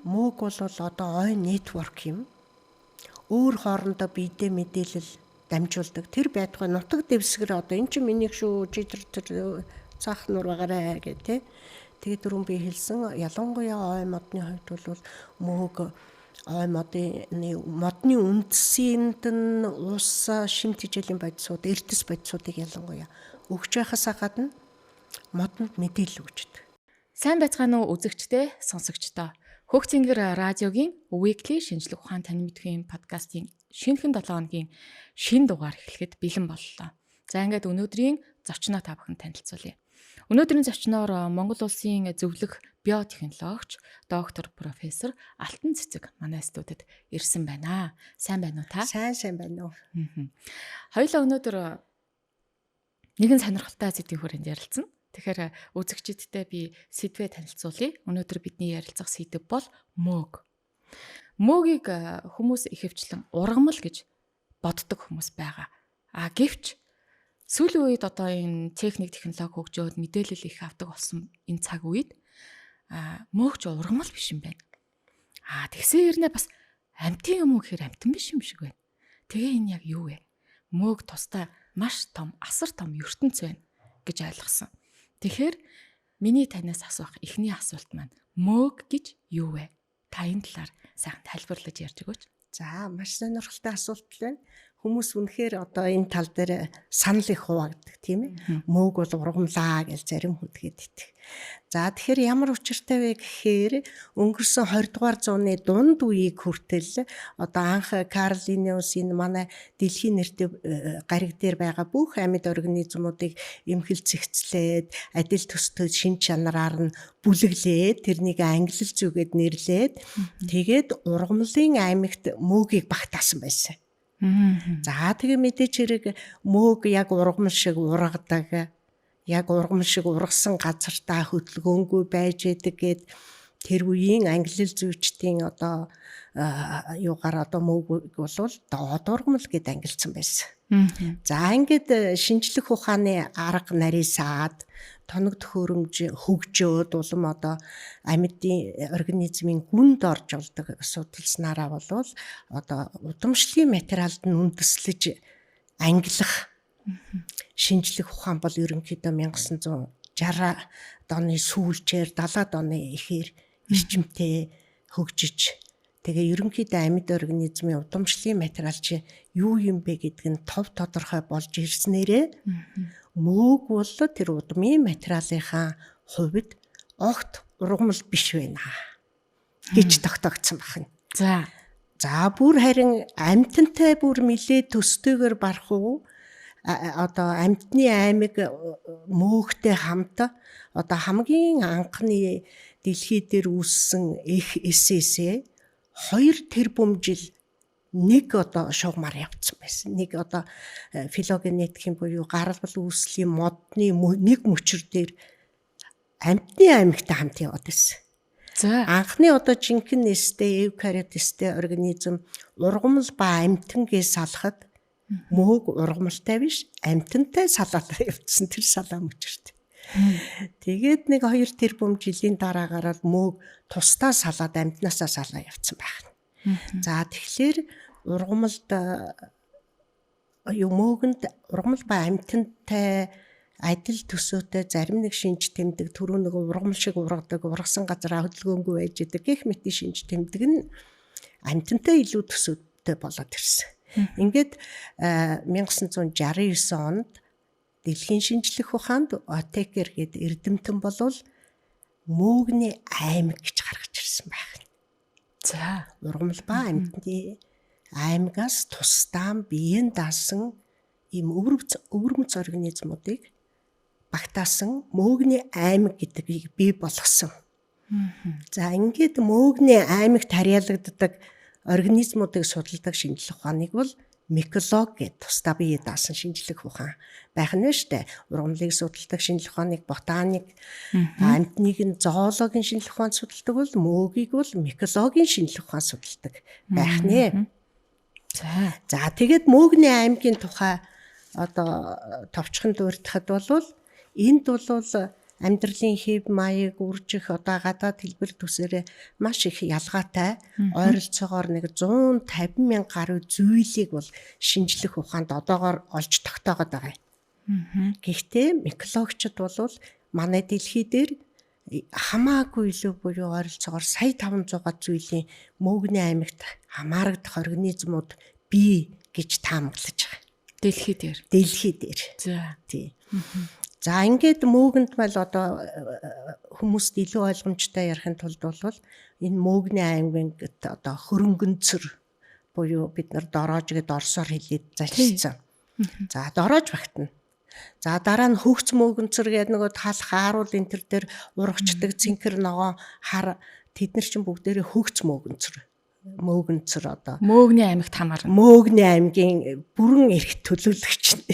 Мөг бол одоо ой network юм. Өөр хоорондоо биедээ мэдээлэл дамжуулдаг. Тэр байтугай нутаг дэвсгэр одоо эн чинь миний шүү жидэр цаах нур байгаарэ гэх тээ. Тэгээд түрүүн би хэлсэн ялангуяа ой модны хувьд бол мөг ой модны үндсэнд нь ус шимт хичээлийн бодисууд, эрдэс бодисуудыг ялангуяа өгч байхасаа гадна модонд мэдээлэл өгчдөг. Сайн байцгаана уу үзэгчдээ, сонсогчдоо. Хөх Цэнгэр радиогийн Weekly шинжлэх ухаан тань мэдхийн подкастын шинэхэн 7 хоногийн шинэ дугаар эхлэхэд бэлэн боллоо. За ингээд өнөөдрийн зочноо та бүхэн танилцуулъя. Өнөөдрийн зочноор Монгол улсын зөвлөх биотехнологич, доктор профессор Алтан Цэцэг манай студид ирсэн байна. Сайн байна уу та? Сайн байна уу. Хоёулаа өнөөдөр нэгэн сонирхолтой сэдвийн хүрээнд ярилцсан. Тэгэхээр үзэгчдтэй би сэдвээ танилцуулъя. Өнөөдөр бидний ярилцах сэдэв бол мөг. Мөгийг хүмүүс ихэвчлэн ургамал гэж боддог хүмүүс байгаа. Гэвч сүүлийн үед одоо энэ техник технологи хөгжөөд мэдээлэл их авдаг болсон энэ цаг үед мөг ч ургамал биш юм байна. Тэгсэн хэрнээ бас амьтын юм уу гэхээр амьтан биш юм шиг байна. Тэгээ энэ яг юу вэ? Мөг тусдаа маш том, асар том ертөнц байна гэж ойлгосон. Тэгэхээр миний танаас асуух эхний асуулт маань мөг гэж юу вэ? Та энэ талаар сайхан тайлбарлаж ярьж өгөөч. За, маш сонирхолтой асуулт байна. Хүмүүс үнэхээр одоо энэ тал дээр санал их хуваагддаг тийм ээ. Мөг бол ургамлаа гэж зарим хүн тэгэдэг. За тэгэхээр ямар учиртай вэ гэхээр өнгөрсөн 20 дугаар зууны дунд үеийг хүртэл одоо анх Карл Линнеус энэ манай дэлхийн нэртэй гариг дээр байгаа бүх амьд организмуудыг эмхэл цэгцлээд адил төстэй шин чанараар нь бүлэглээд тэрнийг англи зүгээд нэрлээд тэгээд ургамлын аймагт мөгийг багтаасан байсан. За тэгээ мэдээч хэрэг мөг яг ургамал шиг ургадаг, яг ургамал шиг ургасан газартаа хөдөлгөөнгүй байж идэг гэд тэр үеийн англи зүйчдийн одоо юугаар одоо мөгийг бол доод ургамал гэд ангилсан байсан. За ингээд шинжлэх ухааны арга нарийсаад тоног төхөөрөмж хөгжөөд улам одоо амьдын организмын гүнд орж болдог судалснараа бол одоо удамшлын материалд нь үндэслэж ангилах шинжлэх ухаан бол ерөнхийдөө 1960-аад оны сүүлчээр 70-аад оны эхээр эрчимтэй хөгжиж тэгээ ерөнхийдөө амьд организмын удамшлын материал чи юу юм бэ гэдг нь тодорхой болж ирснээрээ мөг бол тэр удмын материалынхаа хувьд огт ургамал биш байна гэж тогтоогдсон байна. За бүр харин амьтантай бүр нэлээд төстөйгөр барах уу одоо амьтны аймаг мөөгтэй хамт одоо хамгийн анхны дэлхий дээр үүссэн их эсээсээ 2 тэрбум жил нэг одоо шугамар явцсан байсан. Нэг одоо филогенетикийн буюу гарал үүслийн модны нэг мөчөр дээр амьтны аймагтай хамт яваад байсан. За анхны одоо жинхэнэ нэстэй эвкариотистэй организм ургамал ба амьтангээ салахад мөг ургамалтай биш амьтантай салаад явцсан тэр салаа мөчөрт. Тэгээд нэг 2 тэрбум жилийн дараагаар мөг тусдаа салаад амьтнаасаа салаа явцсан байна. За тэгэхээр ургамалд мөгөнд ургамал ба амьтантай адил төсөөтэй зарим нэг шинж тэмдэг түрүү нэг ургамал шиг ургадаг ургасан газараа хөдөлгөөнгүй байж идэг гэх мэтийн шинж тэмдэг нь амьтантай илүү төсөөтэй болоод ирсэн. Ингээд 1969 онд дэлхийн шинжлэх ухаанд Отекер гэдэг эрдэмтэн болвол мөөгний аймаг гэж гаргаж ирсэн байна. За ургамал ба амьтны аймагаас тусдаа биеийн даасан ийм өвөрмөц организмуудыг багтаасан мөөгний аймаг гэдгийг бий болгосон. За ингээд мөөгний аймагт харьяалагддаг организмуудыг судалдаг шинжлэх ухааныг бол миколог гэдэг тусдаа биеийн даасан шинжлэх ухаан байх нь штэ. Ургамлыг судалдаг шинжлэх ухааныг ботаник, амьтныг нь зоологийн шинжлэх ухаан судалдаг бол мөөгийг бол микологийн шинжлэх ухаан судалдаг байх нэ. За тэгээд мөөгний аймгийн тухай одоо товчхон дурдахад бол энд бол амьдралын хэв маяг үржих одоо гадаад хэлбэр төсөөрөө маш их ялгаатай ойролцоогоор нэг 150 мянга гаруй зүйлийг бол шинжлэх ухаанд одоогоор олж тогтоогоод байгаа юм. Гэхдээ микологчид бол манай дэлхий дээр хамаагүй илүү буюу ойролцоогоор сая 500 зүйлийн мөөгний аймагт хамаарагдах организмууд бий гэж таамаглаж байгаа. Дэлхий дээр. За. Тий. За ингээд мөөгөнд мал одоо хүмүүст илүү ойлгомжтой ярихын тулд бол энэ мөөгний аймагт одоо хөрөнгөнцөр буюу бид нар дороож гэд орсоор хэлээд зачилсан. За дороож багтана. За дараа нь хөгц мөөгөнцөр гэдэг нөгөө тал хааруул энэ төр дээр урагчдаг цэнхэр ногоо хар тэд нар чинь бүгдээрээ хөгц мөөгөнцөр одоо мөөгний аймагт хамаарна. Мөөгний аймгийн бүрэн эрх төлөөлөгч нь.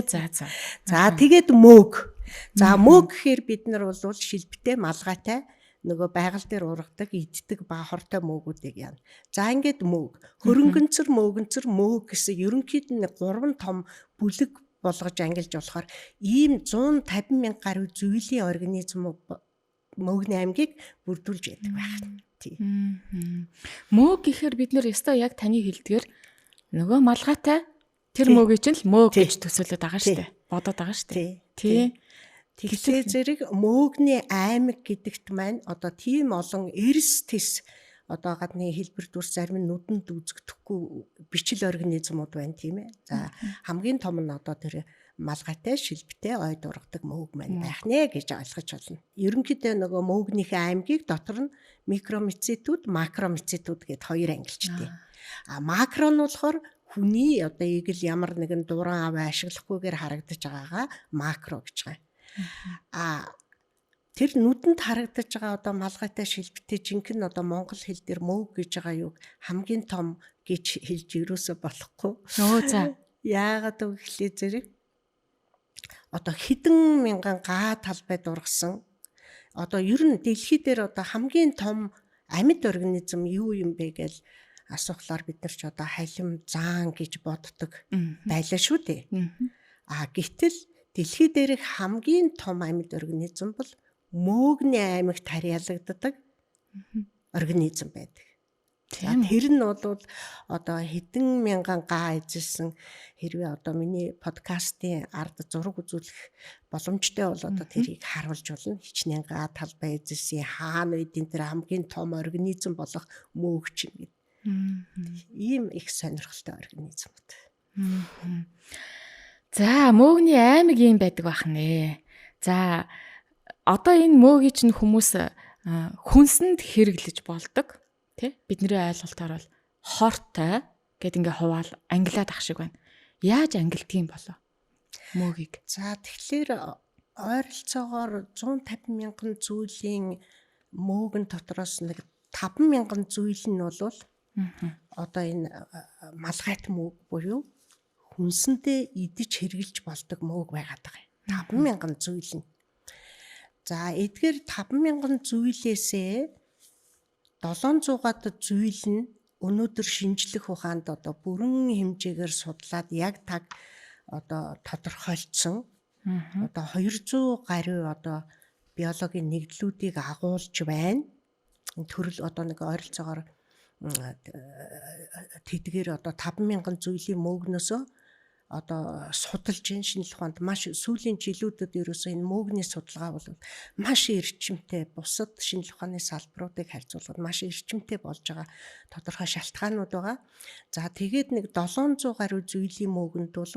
За. За тэгээд мөөг. За мөөг гэхээр бид нар бол шилбэтэй малгайтай нөгөө байгаль дээр ургадаг, иддэг баахартай мөөгүүдийг яана. За ингээд мөөг. Хөрөнгөнцөр, мөөг гэсэн ерөнхийд нь 3 том бүлэг болгож ангилж болохоор ийм 150 мянга гаруй зүйлийн организм мөөгний аймгийг бүрдүүлж яддаг байна. Мөөг гэхээр бид нэр ёстой яг таны хэлдгээр нөгөө малгайтай тэр мөөгийг чинь л мөөг гэж төсөөлөд байгаа шүү дээ. Бодоод байгаа шүү дээ. Тий. Тэгэхээр зэрэг мөөгний аймаг гэдэгт маань одоо тийм олон эрс тис одоо гадны хэлбэр дүрс зарим нь нүдэнд үзэгдэхгүй бичил организмууд байна тийм ээ. За хамгийн том нь одоо тэр малгайтай шилбэтэй ойд ургадаг мөөг маань байх нэ гэж ойлгож байна. Ерөнхийдөө нөгөө мөөгнийхээ аймгийг дотор нь микромицетүүд, макромицетүүд гэд хоёр ангилчтэй. Макро нь болохоор хүний одоо ийг л ямар нэгэн дуран аваа ашиглахгүйгээр харагдаж байгаагаа макро гэж байгаа. Тэр нүдэнд харагдаж байгаа одоо малгайтай шилбэтэй жинхэнэ одоо монгол хэл дээр мөөг гэж байгаа юу хамгийн том гэж хэлж юусоо болохгүй. За. Яагаад гэвэл зэрэг одоо хэдэн мянган га талбайд ургасан одоо ер нь дэлхий дээр одоо хамгийн том амьд организм юу юм бэ гэж асуухлаар бид нар ч одоо халим заан гэж боддог байлаа шүү дээ. Гэтэл дэлхий дээрх хамгийн том амьд организм бол мөөгний аймагт харьяалагддаг организм байдаг. Тэр нь бол одоо хэдэн мянган га эзэлсэн хэрвээ одоо миний подкастын ард зураг үзүүлэх боломжтой бол одоо тэрийг харуулж болно. Хичнээн га талбай эзэлсэн хаана үдийн тэр хамгийн том организм болох мөөг чинь гэдэг. Ийм их сонирхолтой организмууд. За мөөгний аймаг юм байдаг бах нэ. За одоо энэ мөөгийг чинь хүмүүс хүнсэнд хэрэглэж болдог. Тэ? Бидний ойлголтоор бол хортой гэд ингээ хуваал ангилаад ах шиг байна. Яаж ангилдгийг болоо мөөгийг? За тэгэхээр ойролцоогоор 150 мянган зүйлийн мөөгн дотроос нэг 5 мянган зүйл нь бол одоо энэ малгайт мөөг буюу хүнсэндээ идэж хэрглэж болдог мөөг байгаад байгаа. 5 мянган зүйл нь. За эдгээр 5 мянган зүйлээсээ 700-аад зүйл нь өнөөдөр шинжлэх ухаанд одоо бүрэн хэмжээгээр судлаад яг таг одоо тодорхойлцсон. Одоо 200 гаруй одоо биологийн нэгдлүүдийг агуулж байна. Төрөл одоо нэг ойролцоогоор тэдгээр одоо 50000 зүйлийн мөөгнөөсөө одоо судалж ин шинжлэх ухаанд маш сүүлийн жилүүдэд ерөөсөө энэ мөөгний судалгаа бол маш эрчимтэй бусад шинжлэх ухааны салбаруудыг харьцуулахад маш эрчимтэй болж байгаа тодорхой шалтгаанууд байгаа. За тэгээд нэг 700 гаруй зүйлийн мөөгөнд бол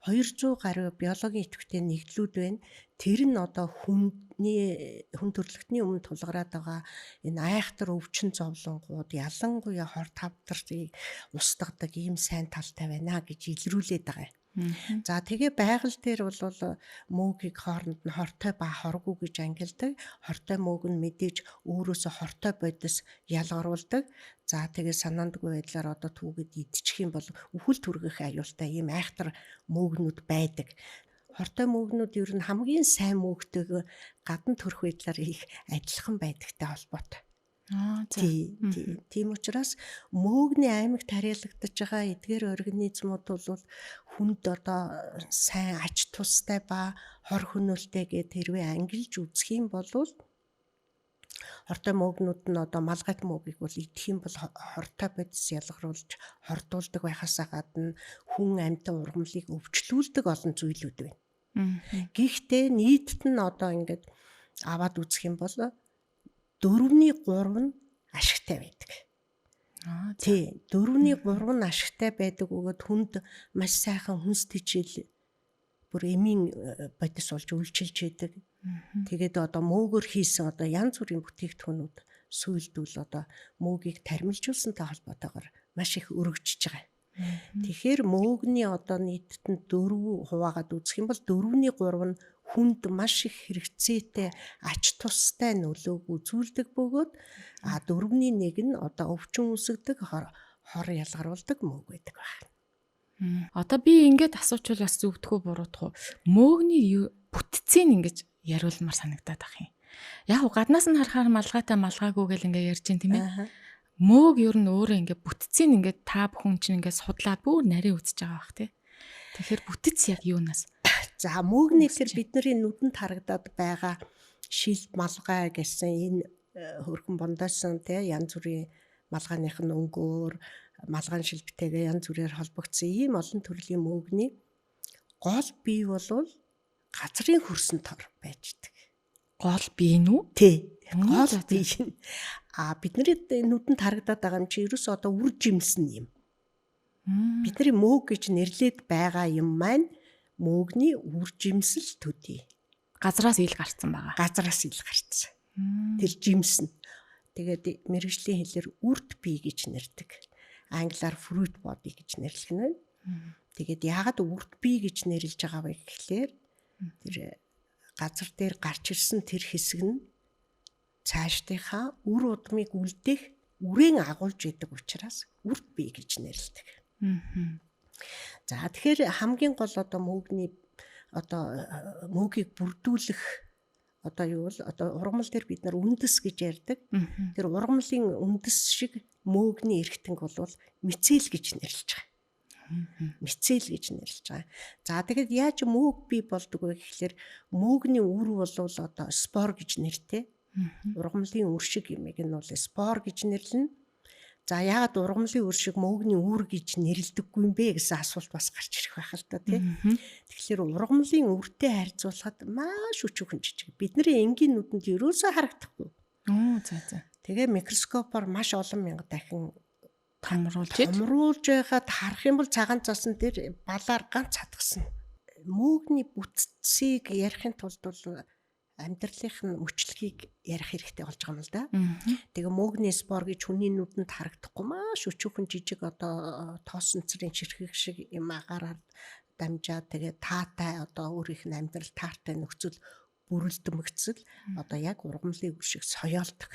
200 гаруй биологийн идэвхтэй нэгдлүүд байна. Тэр нь одоо хүн төрөлхтний өмнө тулгараад байгаа энэ айхтар өвчин зовлонгууд ялангуяа хор тавдрыг устгадаг ийм сайн талтай байна гэж илрүүлээд байгаа. За тэгээ байгаль дээр бол мөөгийг хооронд нь хортой ба хоргүй гэж ангилдаг. Хортой мөөг нь мэдээж өөрөөсөө хортой бодис ялгаруулдаг. За тэгээ санаандгүй байдлаар одоо түүгээд идчих юм бол үхэл түргэх аюултай ийм айхтар мөөгнүүд байдаг. Хортой мөөгнүүд ер нь хамгийн сайн мөөгтэйг гадна төрөх байдлаар их адилхан байдагтай холбоотой. Тийм учраас мөөгний аймагт харьяалагдаж байгаа эдгээр организмууд бол хүнд одоо сайн ач тустай ба хор хөнөөлтэй гэд хэрвээ ангилж үзэх юм бол хортой мөөгнүүд нь одоо малгайт мөөгийг бол идэх юм бол хортой бодис ялгаруулж хордуулдаг байхаасаа гадна хүн амьтан ургамлыг өвчлүүлдэг олон зүйлүүд байна. Гэхдээ нийтд нь одоо ингээд аваад үзэх юм бол 4/3 нь ашигтай байдаг. Тий, 4/3 нь ашигтай байдаг бөгөөд хүнд маш сайхан хүнс тэжээл бүр эмийн бодис болж үйлчилж идэг. Тэгээд одоо мөөгөр хийсэн одоо янз бүрийн бүтээгдэхүүнүүд сүйдвэл одоо мөөгийг тармилжуулсантай холбоотойгоор маш их өргөжж байгаа. Тэгэхээр мөөгний одоо нийтэд 4 хуваагаад үзэх юм бол 4/3 нь хүнд маш их хэрэгцээтэй ач тустай нөлөөг үзүүлдэг бөгөөд 4/1 нь одоо өвчин үүсгдэг хор ялгаруулдаг мөөг байдаг байна. Одоо би ингээд асуучвал бас зүгдэх үү буруудах уу? Мөөгний бүтцийг ингэж яриулмаар санагдаад ах юм. Яг гаднаас нь харахаар малгайтай малгайгүй гэл ингээ ярьж ин тийм ээ. Мөөг ер нь өөрөө ингээ бүтцийг ингээ та бүхэн чинь ингээ судлаад бүр нарийн үзэж байгаа бах тий. Тэгэхээр бүтц яг юунаас? За мөөгний тэр бидний нүдэнд харагдаад байгаа шилд малгай гэсэн энэ хөрхөн бондоосон тий янз бүрийн малгайных нь өнгөөр малгайн шилбэтэйгээ янз бүрээр холбогдсон ийм олон төрлийн мөөгний гол бий бол газрын хөрсөн тор байждаг. Гол бий нь үү? Тий. Гол бий нь бидний нүдэнд харагдаад байгаа юм чи ерөөсөө одоо үр жимсэн юм. Бидний мөөг гэж нэрлээд байгаа юм маань мөөгний үр жимсэл төдий. Газраас ил гарцсан байгаа. Газраас ил гарцсан. Тэр жимсэн. Тэгээд мэргэжлийн хэлээр үрт бий гэж нэрдэг. Англиар fruit body гэж нэрлэх нь. Тэгээд яагаад үрт бий гэж нэрлэж байгаа вэ гэхлээр тэр газар дээр гарч ирсэн тэр хэсэг нь цаашдынхаа үр удмыг үлдээх үрэн агуулж идэг учраас үрт бий гэж нэрлэдэг. За тэгэхээр хамгийн гол одоо мөөгний одоо мөөгийг бүрдүүлэх одоо юу вэ? Одоо ургамал дээр бид нар үндэс гэж ярьдаг. Тэр ургамлын үндэс шиг мөөгний эргэтэнг бол мицел гэж нэрлэж байгаа. Мицел гэж нэрлэж байгаа. За тэгээд яаж мөөг бий болдог вэ гэхэлэр мөөгний үр бол одоо спор гэж нэртэй. Ургамлын үр шиг юмыг нь бол спор гэж нэрлэнэ. За яагаад ургамлын үр шиг мөөгний үр гэж нэрлдэггүй юм бэ гэсэн асуулт бас гарч ирэх байх л та тийм. Тэгэхээр ургамлын үртэй харьцуулахад маш өчүүхэн жижиг. Бидний энгийн нүдэнд ерөөсөө харагдахгүй. За. Тэгээ микроскопоор маш олон мянга дахин томруулж байхад харах юм бол цагаан цасан дээр балаар ганц хатгсан. Мөөгний бүтцийг ярихын тулд бол амьдралынх нь мөчлөгийг ярих хэрэгтэй болж байгаа юм л да. Тэгээ мөөгний спор гэж хүний нүдэнд харагдахгүй маш өчүүхэн жижиг одоо тоосонцрын чихрэг шиг юм агаараар дамжаад тэгээ таатай одоо өөрийнх нь амьдрал таартай нөхцөл бүрэлдэмэгцэл одоо яг ургамлын үр шиг соёолдог.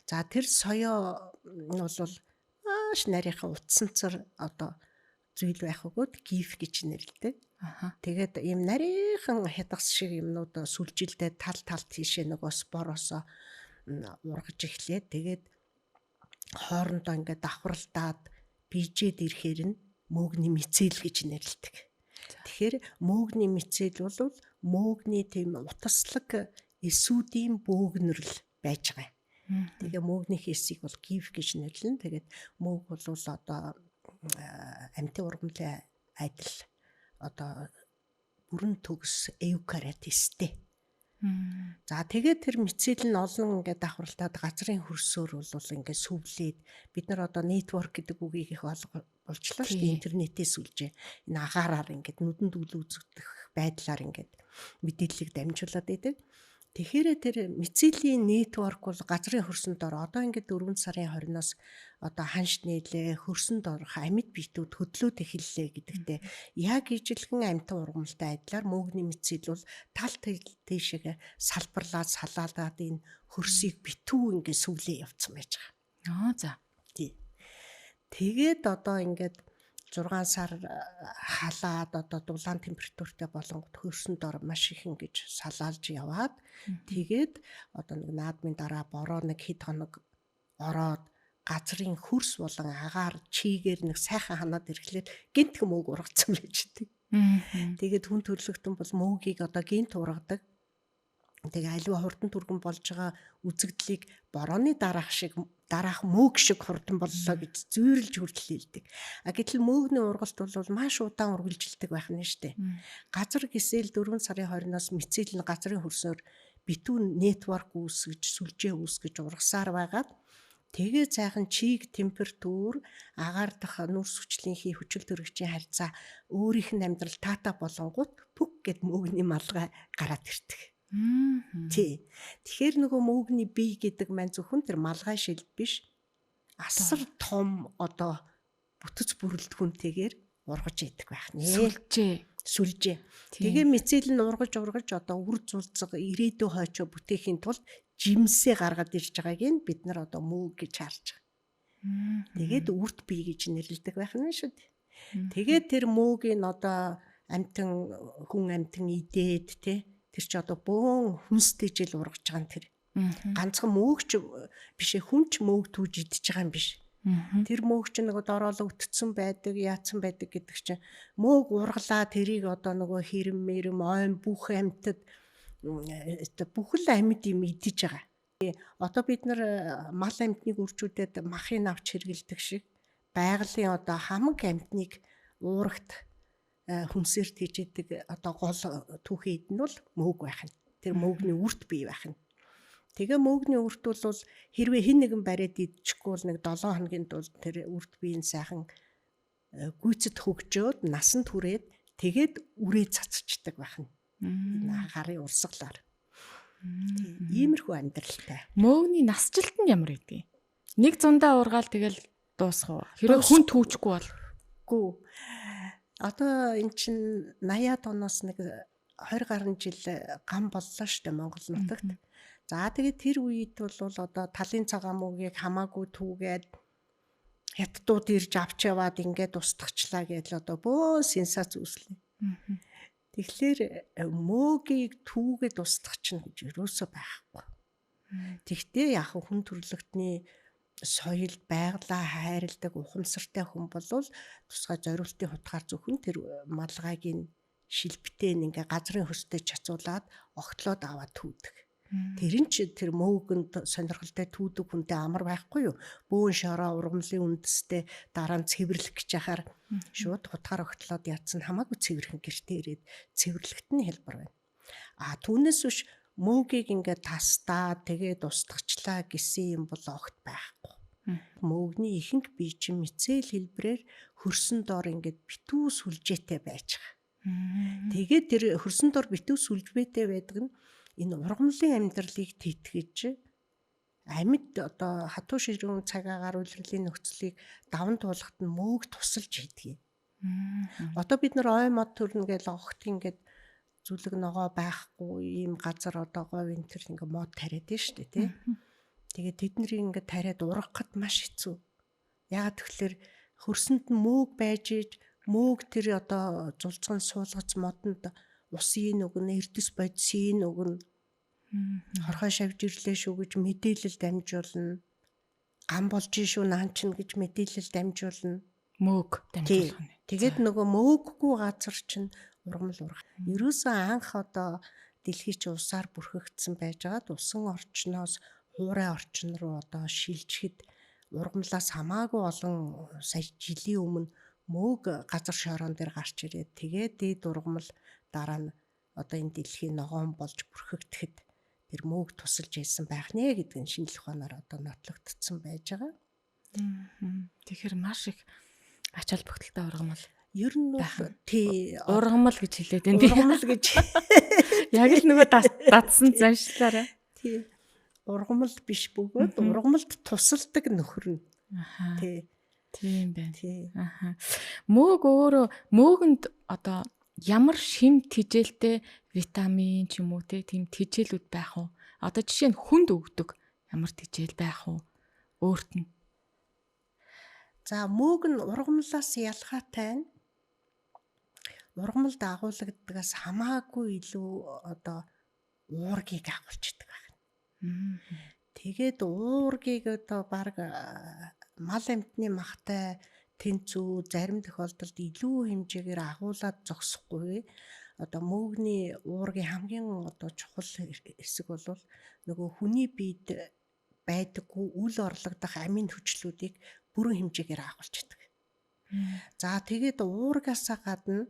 За тэр соёо нь бол маш нарийнхан утсанцар одоо зүйл байх өгөөд гиф гэж нэрлэдэг. Тэгээд ийм нарийнхан хядгас шиг юмнууд сүлжилдээ тал тийшээ нөгөө спороосоо ургаж эхлээд тэгээд хоорондоо ингээд давхралтаад бийжээд ирэхээр нь мөөгний мицел гэж нэрлэдэг. Тэгэхээр мөөгний мицел бол мөөгний тийм утаслаг эсүүдийн бөөгнөрл байж байгаа. Тэгээ мөөгний хэсийг бол гиф гэж нэрлэнэ. Тэгээд мөөг бол одоо амьтан ургамлын адил одоо бүрэн төгс эукариотистэй. За тэгээд тэр мицел нь олон ингээд давхралтаад газрын хөрсөөр бол ингээд сүвлээд бид нар одоо network гэдэг үгийг их олжлоо шүү дээ интернетээс сүлжээ. Энэ агаараар ингээд нүдэнд үл үзэгдэх байдлаар ингээд мэдээллийг дамжуулаад идэг. Тэгэхээр тэр мицелийн network бол газрын хөрсөнд ор одоо ингээд 4 сарын 20-оос одоо ханш нийлээ хөрсөнд орох амьд биетүүд хөдлөөд эхэллээ гэдэгтээ яг ижилхэн амьтан ургамалтай адилаар мөөгний мицел бол тал тийшээ салбарлаад салаалаад энэ хөрсийг битүү ингээд сүвлээ явцсан байж байгаа. За. Тэгээд одоо ингээд 6 сар халаад одоо дулаан температуртай болонгод хөрсөнд ор маш их ингэж салаалж яваад тэгээд одоо нэг наадмын дараа бороо нэг хэд хоног ороод газрын хөрс болон агаар чигээр нэг сайхан ханаад ирэхлээр гинтхэн мөөг ургацсан байж дээ. Тэгээд хүн төрөлхтөн бол мөөгийг одоо гинт ургадаг. Тэгээ аливаа хурдан түргэн болж байгаа үзэгдлийг борооны дараах мөөг шиг хурдан боллоо гэж зүйрлж хүртэл хэлдэг. Гэтэл мөөгний ургалт бол маш удаан үргэлжилдэг байх нь шүү дээ. Газар гисэл 4 сарын 20-наас мицэл нь газрын хөрсөөр битүүн нэтворк үүсгэж, сүлжээ үүсгэж ургасаар байгаад тэгээ зайхан чиг температур агаар дах нүрс хүчлийнхээ хүчил төрөгчийн харьцаа өөрийнх нь амьдрал таата болонгууд пүк гэд мөөгний малгай гараад ирдэг. Тий. Тэгэхээр нөгөө мөөгний бие гэдэг маань зөвхөн тэр малгай шил биш. Асар том одоо бүтэц бүрэлдэхүүнтэйгээр ургаж идэг байх нэ. Сүлжээ. Тэгээ мицэл нь ургаж одоо үр зулцэг ирээдүй хойчоо бүтээхийн тулд жимсээ гаргаад ирж байгааг нь бид нар одоо мөөг гэж харж байгаа. Тэгээд үрт бие гэж нэрлэдэг байх нь шүү дээ. Тэгээд тэр мөөгийн одоо хүн амтан идээд те тэр чи одоо бөөн хүнстэй жил ургаж байгаа нь тэр. Ганцхан мөөгч биш ээ, хүн ч мөөг түүж идэж байгаа юм биш. Тэр мөөг чи нөгөө дороолоо үтцсэн байдаг, яатсан байдаг гэдэг чинь мөөг ургалаа тэрийг одоо нөгөө хэрэм мэрэм ойн бүх амьтад бүхэл амьд юм идэж байгаа. Одоо бид нар мал амьтныг үржүүлээд махыг авч хэргэлдэг шиг байгалийн одоо хамаг амьтныг уурагт хүнсээр тийжээдэг одоо гол түүхийд нь бол мөөг байх нь. Тэр мөөгний үрт бий байх нь. Тэгээ мөөгний үрт бол хэрвээ хэн нэгэн бариад идчихгүй бол нэг 7 хоногийн тулд тэр үрт биеийн сайхан гүйцэд хөгжөөд насан туршид тэгээд үрээ цацчихдаг байх нь. Гарын урсгалаар. Иймэрхүү амьдралтай. Мөөгний насжилт нь ямар байдгийг? Нэг зундаа ургаал тэгэл дуусах уу? Хэрэг хүн түүжгүй бол. Гүү. Одоо эн чин 80-аад оноос нэг 20 гаруй жил гам боллоо штэ Монгол нутагт. За тэгээд тэр үед бол одоо талын цагаан мөгийг хамаагүй түүгээд хятадууд ирж авч яваад ингээд устгахчлаа гэж одоо бөө сенсац үүслээ. Тэгэхээр мөөгийг түүгээд устгах чинь гэж юусоо байхгүй. Тэгтээ яг хүн төрөлхтний соёл байглаа хайрладаг ухамсартай хүн болвол тусгай зориултын хутгаар зөвхөн тэр малгайгийн шилбтээ ингээ газрын хөстэй чацуулаад огтлоод аваад түүдэг. Тэр нь ч тэр мөөгөнд сонирхолтой түүдэг хүнтэй амар байхгүй юу? Бөөн шороо ургамлын үндэстэй дараа нь цэвэрлэх гэж яхаар шууд хутгаар огтлоод ядсан хамаагүй цэвэрхэн гэртээ ирээд цэвэрлэхт нь хэлбэр байна. Түүнээс биш мөөгийг ингээ тастаа тэгээд устгацлаа гэсэн юм бол огт байхгүй. Мөөгний ихэнх бие чинь мицэл хэлбрээр хөрсөн дор ингээд битүү сүлжээтэй байж байгаа. Тэгээд тэр хөрсөн дор битүү сүлжээтэй байдаг нь энэ ургамлын амьдралыг тэтгэж амьд одоо хатуу ширүүн цагаагаар үйлрлийн нөхцөлийг даван туулахад нь мөөг тусалж хийдэг. Одоо бид нар ой мод төрнө гэж огт ингээд зүлэг ногоо байхгүй ийм газар одоо говь энэ төр ингээд мод тариад нь штэ тий. Тэгээд тэднийг ингээд тариад ургахад маш хэцүү. Яагаад тэгэхээр хөрсөнд нь мөөг байж иж мөөг тэр одоо зулцган суулгац модонд усын өгнө, эрдэс бодисын өгнө. Хорхой шавж ирлээ шүү гэж мэдээлэл дамжуулна. Гам болж шүү наанчин гэж мэдээлэл дамжуулна. Мөөг дамжуулах нь. Тэгээд нөгөө мөөггүй газар чинь ургамал ургах. Ерөөсөө анх одоо дэлхий чи усаар бүрхэгдсэн байжгаад усан орчноос хуурай орчин руу одоо шилжихэд ургамлаас хамаагүй олон сая жилийн өмнө мөөг газар шороон дээр гарч ирээд тэгээд дээд ургамал дараа нь одоо энэ дэлхийн ногоон болж бүрхэгдэхэд тэр мөөг тусалж ийсэн байх нэ гэдэг нь шинжлэх ухаанаар одоо нотлогдсон байж байгаа. Тэгэхээр маш их ач холбогдолтой ургамал. Ер нь тий ургамал гэж хэлээд байна. Ургамал гэж. Яг л нөгөө дадсан заншлаараа. Тий. Ургамал биш бөгөөд ургамалд тусалдаг нөхөр нь. Тий. Тийм байна. Тий. Мөөг өөрөө мөөгөнд одоо ямар шим тэжээлтэй витамин ч юм уу тийм тэжээлүүд байх уу? Одоо жишээ нь хүнд өгдөг ямар тэжээл байх уу? Өөрт нь. За мөөг нь ургамлаас ялгаатай нь ургамалд агуулгадгаас хамаагүй илүү одоо уургийг агуулчихдаг байна. Тэгээд уургийг одоо баг мал амтны махтай тэнцүү зарим тохиолдолд илүү хэмжээгээр агуулад зогсохгүй. Одоо мөөгний уургийн хамгийн одоо чухал хэсэг бол нөгөө хүний биед байдаггүй үл орлогдох амийн хүчлүүдийг бүрэн хэмжээгээр агуулж идэг. За тэгээд уургасаа гадна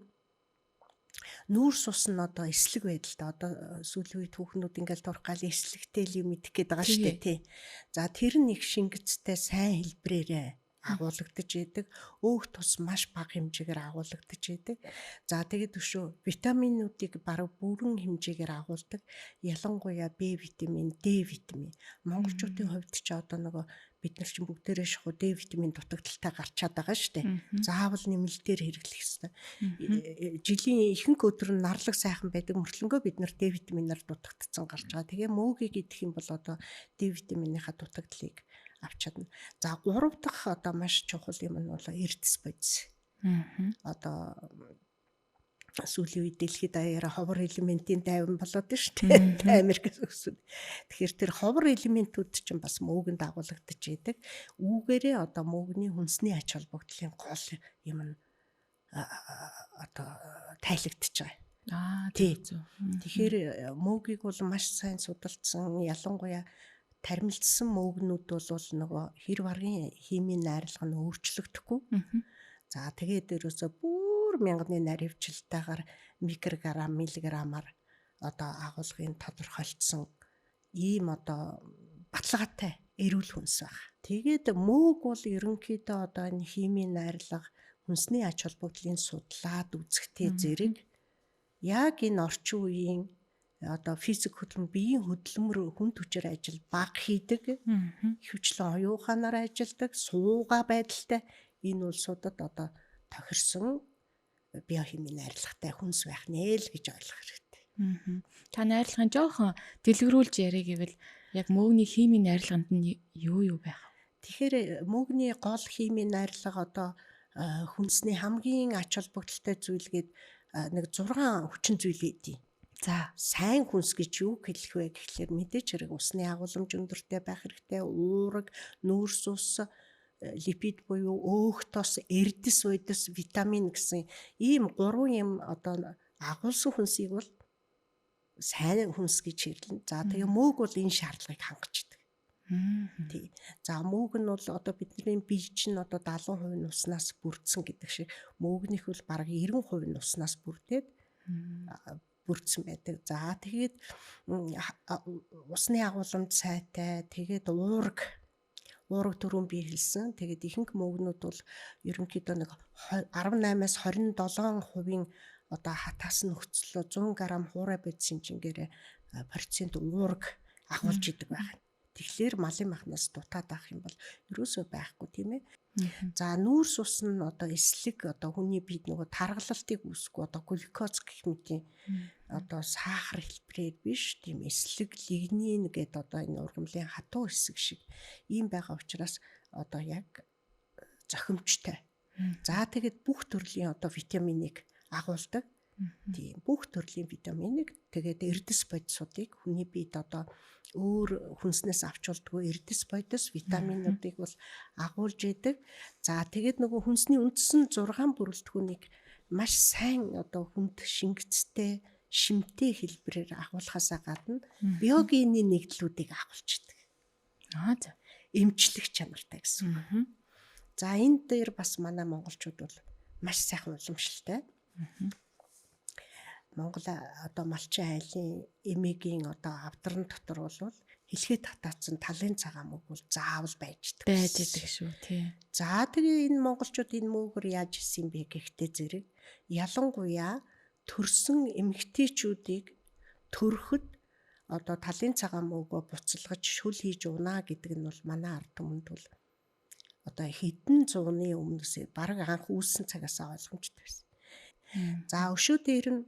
нүүрс ус нь одоо эслэг байдалтай. Одоо сүүлийн үед хүүхнүүд ингээл турхгаал эслэгтэй л юм идэх гээд байгаа шүү дээ тий. За тэр нь их шингэцтэй сайн хэлбрээрээ агуулгадж идэг. Өөх тус маш бага хэмжээгээр агуулгадж идэг. За тэгээд өшөө витаминуудыг бараг бүрэн хэмжээгээр агуулдаг. Ялангуяа B витамин, D витамин. Монголчуудын хувьд ч одоо нөгөө бид нар чинь бүгдээрээ шахуу D витамин дутагдaltaй гарчаад байгаа шүү дээ. Заавал нэмэлтээр хэрэглэх ёстой. Жилийн ихэнх өдөр нь нарлаг сайхан байдаг мөртлөнгөө бид нар D витаминаар дутагдсан гарч байгаа. Тэгээ мөөгийг идэх юм бол одоо D витаминыхаа дутагдлыг авч чадна. За 3 дахь одоо маш чухал юм нь бол эрдэс бодис. Одоо сүүлийн үед дэлхийд даяараа ховор элементийн дайван болоод байна шүү дээ. Америкээс өсөв. Тэгэхээр тэр ховор элементүүд чинь бас мөөгэнд агуулгадж идэг. Үүгээрээ одоо мөөгийн хүнсний ач холбогдлын гол юм нь одоо тайлагдчихж байгаа. Тэгэхээр мөөгийг бол маш сайн судалсан, ялангуяа таримлцсан мөөгнүүд бол нөгөө хэр варгийн химийн найрлага нь өөрчлөгдөхгүй. За тэгээд ерөөсө бүр мянганы нарийн хвчлэлтэйгээр микрограмм, миллиграммаар одоо агуулгын тодорхойлцсон ийм одоо баталгаатай эрүүл хүнс байна. Тэгээд мөөг бол ерөнхийдөө одоо энэ химийн найрлага, хүнсний ач холбогдлын судлаад үзэхтэй зэрэг яг энэ орчин үеийн одоо физик хөдөлмөр, биеийн хөдөлмөр хүн түвшээр ажил бага хийдэг, хвчлэн оюуханаар ажилдаг, сууга байдалтай энэ улсуудад одоо тохирсон биохимийн найрлагатай хүнс байх нэ л гэж ойлгох хэрэгтэй. Та найрлагын жоохон дэлгэрүүлж ярих гэвэл яг мөөгийн химийн найрлаганд нь юу байх вэ? Тэгэхээр мөөгийн гол химийн найрлага одоо хүнсний хамгийн ач холбогдолтой зүйл гээд нэг 6 хүчин зүйл өгдөө. За сайн хүнс гэж юу хэлэх вэ гэхлээр мэдээж хэрэг усны агуулмж өндөртэй байх хэрэгтэй, уураг, нүүрс ус, липид буюу өөх тос, эрдэс уйдас, витамин гэсэн ийм 3 юм одоо агуулсан хүнсийг бол сайн хүнс гэж хэрлэнэ. За тэгээ мөөг бол энэ шаардлагыг хангаж идэг. Тий. За мөөг нь бол одоо бидний бие чинь одоо 70% нь уснаас бүрдсэн гэдэг шиг мөөгнийх бол бараг 90% нь уснаас бүрдээд бүрдсэн байдаг. За тэгээд усны агуулмж сайтай, тэгээд уураг төрөм бий хэлсэн. Тэгээд ихэнх мөөгнүүд бол ерөнхийдөө нэг 18-аас 27% одоо хатаас нөхцлөө 100 г хуурай бодис хэмжээгээр процент уураг агуулж идэг байна. Тэгэхээр малын махнаас дутаад авах юм бол ерөөсөө байхгүй тийм ээ. За нүүрс ус нь одоо эслэг одоо хүний биед нөгөө таргалалтыг үүсгэх одоо глюкоз гэх мэтийн одоо сахар хэлбэрээр биш тийм эслэг лигнин гэдэг одоо энэ ургамлын хатуу хэсэг шиг ийм байгаа учраас одоо яг зохимжтой. За тэгээд бүх төрлийн одоо витаминыг агуулдаг. Тийм бүх төрлийн витаминыг тэгээд эрдэс бодисуудыг хүний биед одоо өөр хүнснээс авч болдгоо эрдэс бодис витаминуудыг бол агуулж идэг. За тэгээд нөгөө хүнсний үндсэн 6 бүрэлдэхүүнийг маш сайн одоо хүнд шингэцтэй, шимтэй хэлбэрээр агуулхаасаа гадна биогений нэгдлүүдийг агуулж идэг. За эмчлэх чанартай гэсэн үг. За энэ дээр бас манай монголчууд бол маш сайхан уламжлалтай. Монгол одоо малчин айлын эмээгийн одоо авдран дотор бол хэлхээ татаацсан талын цагаан мөг бол заавал байж идэг шүү тий. За тэгээ энэ монголчууд энэ мөөгөр яаж исэн бэ гэхтээ зэрэг ялангуяа төрсөн эмэгтэйчүүдийг төрөхөд одоо талын цагаан мөөгөө буцалгаж шүл хийж унаа гэдэг нь бол манай ард түмэнд бол одоо хэдэн зууны өмнөөс бараг анх үүссэн цагаас ойлгомжтой байсан. За өшөө дээр нь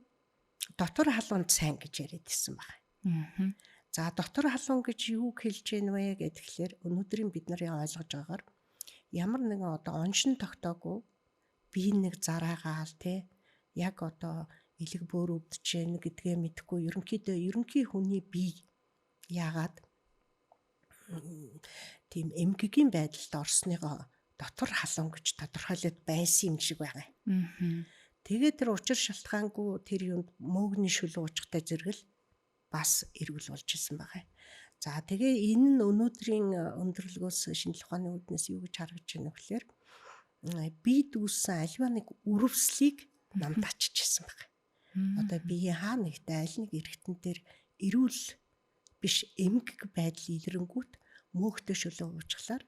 дотор халуунд сайн гэж яриад ирсэн байна. За дотор халуун гэж юу хэлж гэнэ вэ гэхлээр өнөөдрийн бид нарын ойлгож байгаагаар ямар нэгэн одоо оншин тогтоогүй бие нэг зараагаал те яг одоо элэг бөөр өвдөж гэнэ гэдгээ мэдэхгүй ерөнхий хүний бие яагаад тийм эмгэгийн байдалд орсныгоо дотор халуун гэж тодорхойлоод байсан юм шиг байгаа. Тэгээд тэр учир шалтгаангүй тэр юунд мөөгний шүл уучгатай зэрэгэл бас эргүүл болж исэн байгаа. За тэгээ энэ нь өнөөдрийн өндөрлгөөс шинжлэх ухааны үүднээс юу гэж харагдж байна вэ гэхээр бид үүссэн альва нэг үрвслийг намд ачижсэн байна. Одоо биеийн хаа нэгтэй аль нэг эргэтэн дээр эрүүл биш эмгэг байдал илрэнгүүт мөөгтэй шүлөө уучглаар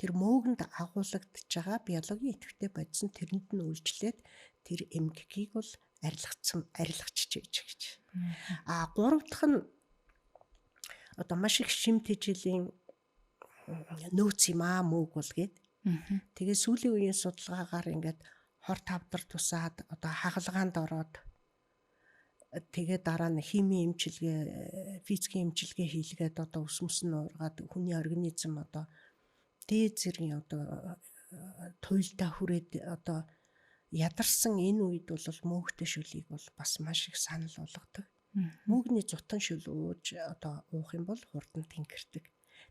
тэр мөөгөнд агуулгадж байгаа биологийн идэвхтэй бодис нь тэрэнд нь үйлчлээд тэр эмгэгийг бол арилгачиж байж гэж. Гурав дахь нь одоо маш их шимт хэжээлийн нөөц юм мөөг бол гээд. Тэгээ сүүлийн үеийн судалгаагаар ингээд хор тавдар тусаад одоо хагалгаанд ороод тэгээ дараа нь химийн эмчилгээ, физикийн эмчилгээ хийлгээд одоо ус мөс нь уургаад хүний организм одоо дээд зэргийн одоо туйлдаа хүрээд одоо ядарсан энэ үед бол мөөгтэй шүлийг бол бас маш их санал болгодог. Мөөгний зутан шүл ууж одоо уух юм бол хурдан тэнгэрдэг.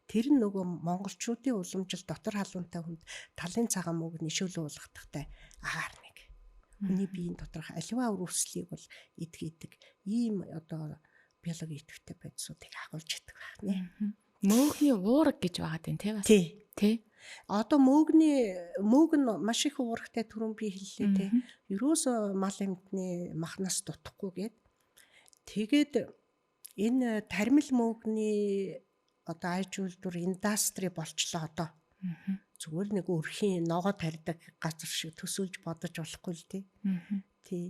Тэр нь нөгөө монголчуудын уламжил дотор халуунтай хүнд талын цагаан мөөгний шүл уулгахдагтай агаар нэг. Хүний биеийн доторх аливаа үрвслийг бол идэх ийм одоо биологийн идэвхтэй байдлуудыг агуулж идэг байна. Мөөгний уураг гэж байгаа тийм тий бас. Тий. Одоо мөөг нь маш их уурагтай түрүүн би хэллээ тий. Ерөөсөө мал эмтний махнаас дутахгүй гээд. Тэгээд энэ тармил мөөгний одоо аж үйлдвэр индастри болчлоо одоо. Зүгээр нэг өрхийн ногоо тарьдаг газар шиг төсөөлж бодож болохгүй л тий. Тий.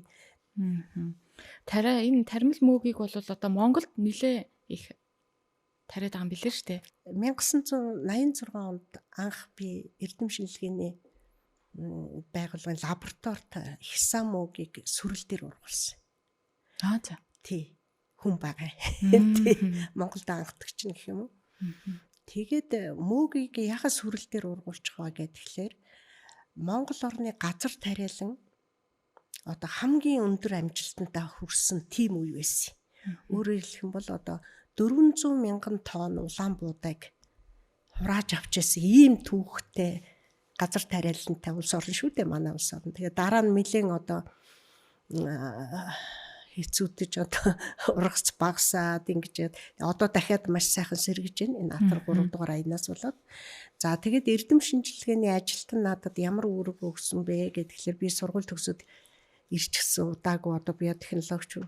Энэ тармил мөөгийг бол одоо Монголд нэлээ их тариад байгаа юм билээ шүү дээ. 1986 онд анх би эрдэм шинжилгээний байгууллагын лабораторид хисам мөөгийг сүрэл дээр ургуулсан. За. Тий. Хүн байгаа. Тий. Монголд анхдагч нь гэх юм уу? Тэгээд мөөгийг яхаа сүрэл дээр ургуулж байгаа гэхлээр Монгол орны газар тариалан одоо хамгийн өндөр амжилттай хүрсэн тийм үе байсан. Өөрөөр хэлэх юм бол одоо 400 мянган тонн улаан буудаг хурааж авчээсэн ийм түүхтэй газар тариалантай улс орн шүү дээ манай улс орн. Тэгээд дараа нь нэлээд одоо хэцүүдэж одоо ургац багсаад ингэж одоо дахиад маш сайхан сэргэж байна. Энэ атар 3 дугаар аянаас болоод. За тэгээд эрдэм шинжилгээний ажилтан надад ямар үүрэг өгсөн бэ гэхээр би сургууль төгсөөд ирчихсэн удаагүй одоо биотехнологич.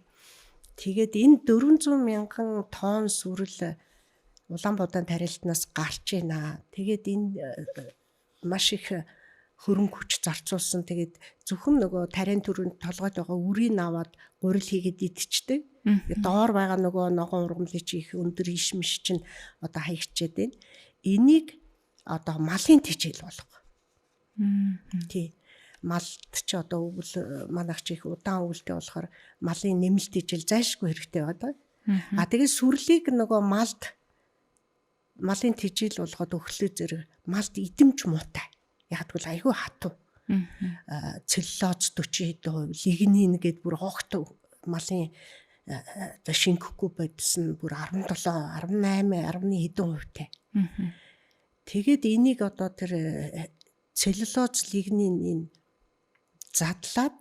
Тэгээд энэ 400 мянган тонн сүрэл Улаанбаатарын тариалтнаас гарч ийна. Тэгээд энэ маш их хөрөнгө хүч зарцуулсан. Тэгээд зөвхөн нөгөө тарийн төрөнд толгойд байгаа үрийг аваад гурил хийгээд идчихдэг. Доор байгаа нөгөө ногоон ургамлын чи их өндөр иш миш чинь одоо хаягчээд байна. Энийг одоо малын тэжээл болгоо. Тий. Малт ч одоо өвөл манайх чи их удаан өвөлтэй болохоор малын нэмэлт ижил зайшгүй хэрэгтэй байдаг. Тэгээд сүрлийг нөгөө малын тэжээл болгоод өглөө зэрэг малд идэмж муутай. Яг тэгвэл айгүй хатуу. Целлулоз 40%, лигнин гээд бүр огт малын одоо шингэхгүй байдсан бүр 17, 18, 10-ны хэдэн хувьтай. Тэгээд энийг одоо тэр целлулоз, лигнин энэ задлаад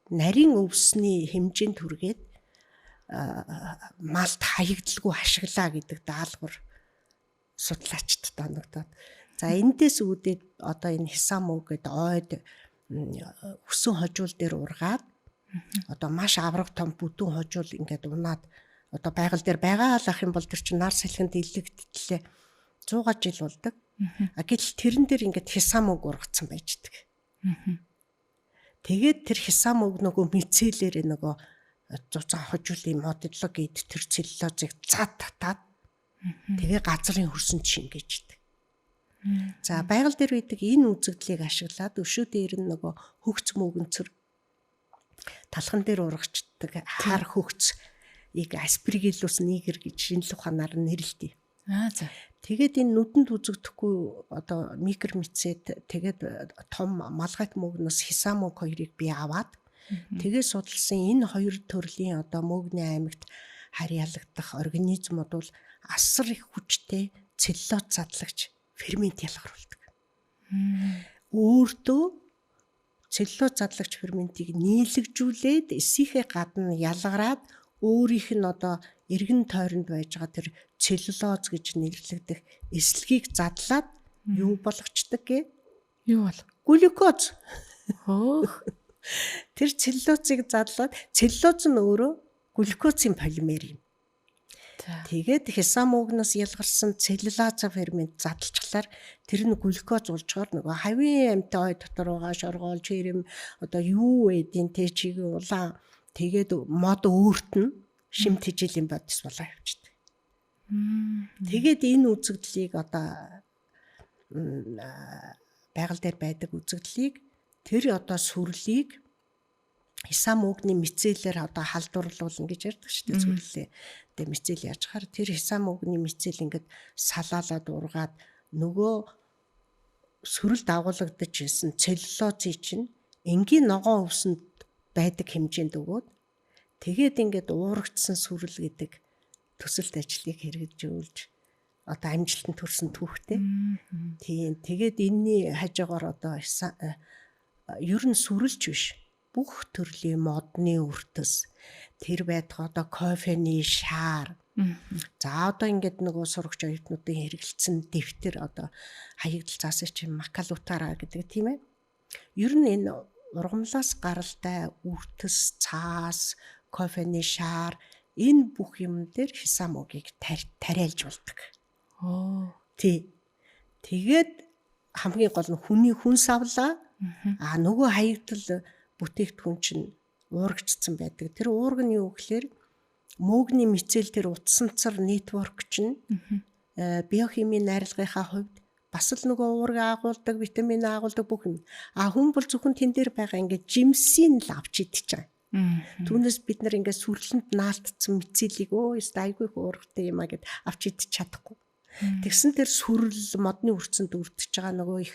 нарийн өвсний хэмжээнд түргээд малд хаягдалгүй ашиглаа гэдэг даалгавар судлаачдад оногдоод. За эндээс үүдээд одоо энэ хисам мөг гэдэг ойд өсөн хожуул дээр ургаад одоо маш авраг том бүдүүн хожуул ингээд унаад одоо байгаль дээр байгаа л ах юм бол тэр чинь нар салхинд илэгдэлээ 100 жил болдог. Гэтэл тэрэн дээр ингээд хисам мөг ургацсан байждаг. Тэгээд тэр хисам мөг нөгөө мицеллэр нөгөө зузаан хожуулын моделлог гээд тэр целлулозыг зад татаад тэгээ газрын хөрсөнд шингээждэг. За байгаль дээр байдаг энэ үзэгдлийг ашиглаад өшөө дээр нь нөгөө хөгц мөгөнцөр талхан дээр ургачдаг хар хөгцийг аспригиллус нигер гэж шинжлэх ухаанаар нэрлэдэг. За. Тэгээд энэ нүдэнд үзэгдэхгүй одоо микромицет тэгээд том малгайт мөгнөөс хисам мөг хоёрыг би аваад тэгээд судалсан энэ хоёр төрлийн одоо мөгний аймагт харьяалагдах организмууд бол асар их хүчтэй целлулоз задлагч фермент ялгаруулдаг. Өөртөө целлулоз задлагч ферментийг нийлэгжүүлээд эсийнхээ гадна ялгараад өөрийнх нь одоо эргэн тойронд байж байгаа тэр целлулоз гэж нэрлэгдэх эслэгийг задлаад юу болгочдөг гэ? Юу бол? Глюкоз. Хөөх. Тэр целлулозыг задлаад целлулоз нь өөрөө глюкозын полимер юм. Тэгээд хисамогноос ялгарсан целлулоза фермент задлчихлаар тэр нь глюкоз болчоор нөгөө хавийн амьтан ой дотор байгаа шоргоол, чирэм одоо юу эдийн тэ чигийн улаан тэгээд мод өөрт нь шимт хижилийн бодис болоо явчихдаг. Тэгээд энэ үзэгдлийг одоо байгаль дээр байдаг үзэгдлийг тэр одоо сүрлийг хисамогны мицеллээр одоо халдварлуулна гэж ярьдаг шүү дээ сүрлээ. Тэгээ мицелл яаж хахаар тэр хисамогны мицелл ингээд салаалаад ургаад нөгөө сүрэлд агуулгадж ирсэн целлулозыг чинь энгийн ногоон өвсөнд байдаг хэмжээнд өгөөд тэгээд ингээд уурагдсан сүрэл гэдэг төсөлт ажлыг хэрэгжүүлж одоо амжилтанд хүрсэн түүхтэй. Тийм. Тэгээд энэний хажуугаар одоо ер нь сүрэлж биш. Бүх төрлийн модны үртэс тэр байтугай одоо кофений шаар. За одоо ингээд нөгөө сурагч оюутнуудын хэрэгэлсэн дэвтэр одоо хаягдл заасан чинь макалутара гэдэг тийм ээ. Ер нь энэ ургамлаас гаралтай үртэс, цаас, кофений шаар энэ бүх юм дээр хисамогийг тариалж болдог. Тий. Тэгээд хамгийн гол нь хүний хүнс авлаа. Нөгөө хаягдл бүтээгдэхүүн чинь уурагдсан байдаг. Тэр уург нь юу гэхээр мөөгний мицелл тэр утасанцар нэтворк чинь биохимийн найрлагынхаа хувьд бас л нөгөө уург агуулдаг, витамин агуулдаг бүх юм. Хүн бол зөвхөн тэн дээр байгаа ингээд жимсийн л авч идэж байгаа. Түүнээс бид нар ингээд сүрлэнд наалтцсан мицеллийг айгүй их уургатай юм а гэд авч идэж чадахгүй. Тэгсэн тэр сүрэл модны үрцэнд үрдэж байгаа нөгөө их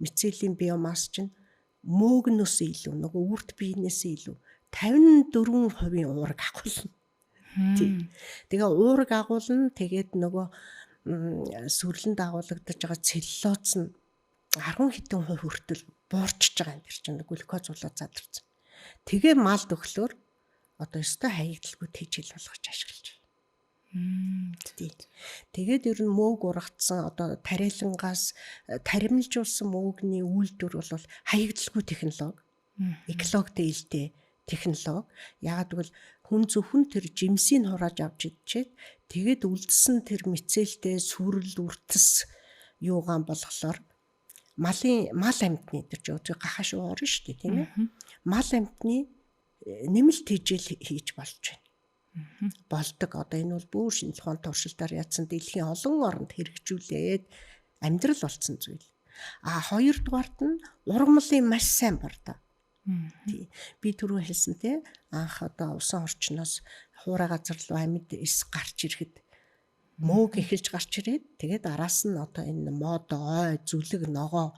мицеллийн биомасс чинь мөөгнөөс илүү нөгөө үрт биенээс илүү 54% уург агуулна. Тэгээ уург агуулна. Тэгээд нөгөө сүрлэнд агуулгадж байгаа целлулоз нь 10 хэдэн хувь хүртэл буурчж байгаа юм тэр чинь глюкоз болоод задарсан. Тэгээ малд өглөөр одоо өстой хаягдлгүй тэжил болгож ашиглаж байна. Тэгээд ер нь мөөг ургацсан одоо тариалангаас таримлжуулсан мөөгний үйлдвэр бол хаягдлгүй технологи. Экологтэй илтэй технологи. Яагаад гэвэл хүн зөвхөн тэр жимсийг хурааж авч идчихэд тэгээд үлдсэн тэр мицеллтэй сүрэл үртэс юугаан болохоор мал амьтны тэр жоо гахаш орно шүү дээ тийм ээ. Мал амьтны нэмэлт хижил хийж болж байна. Болдог. Одоо энэ бол бүр шинжлэх ухааны туршилтаар яатсан дэлхийн олон оронд хэрэгжүүлээд амьдрал болсон зүйл. Хоёрдугаарт нь ургамлын маш сайн бардаа. Би түрүү хэлсэн те анх одоо усан орчноос хуурай газар руу амьд эс гарч ирэхэд мөөг эхэлж гарч ирээд тэгээд араас нь одоо энэ мод ой зүлэг ногоо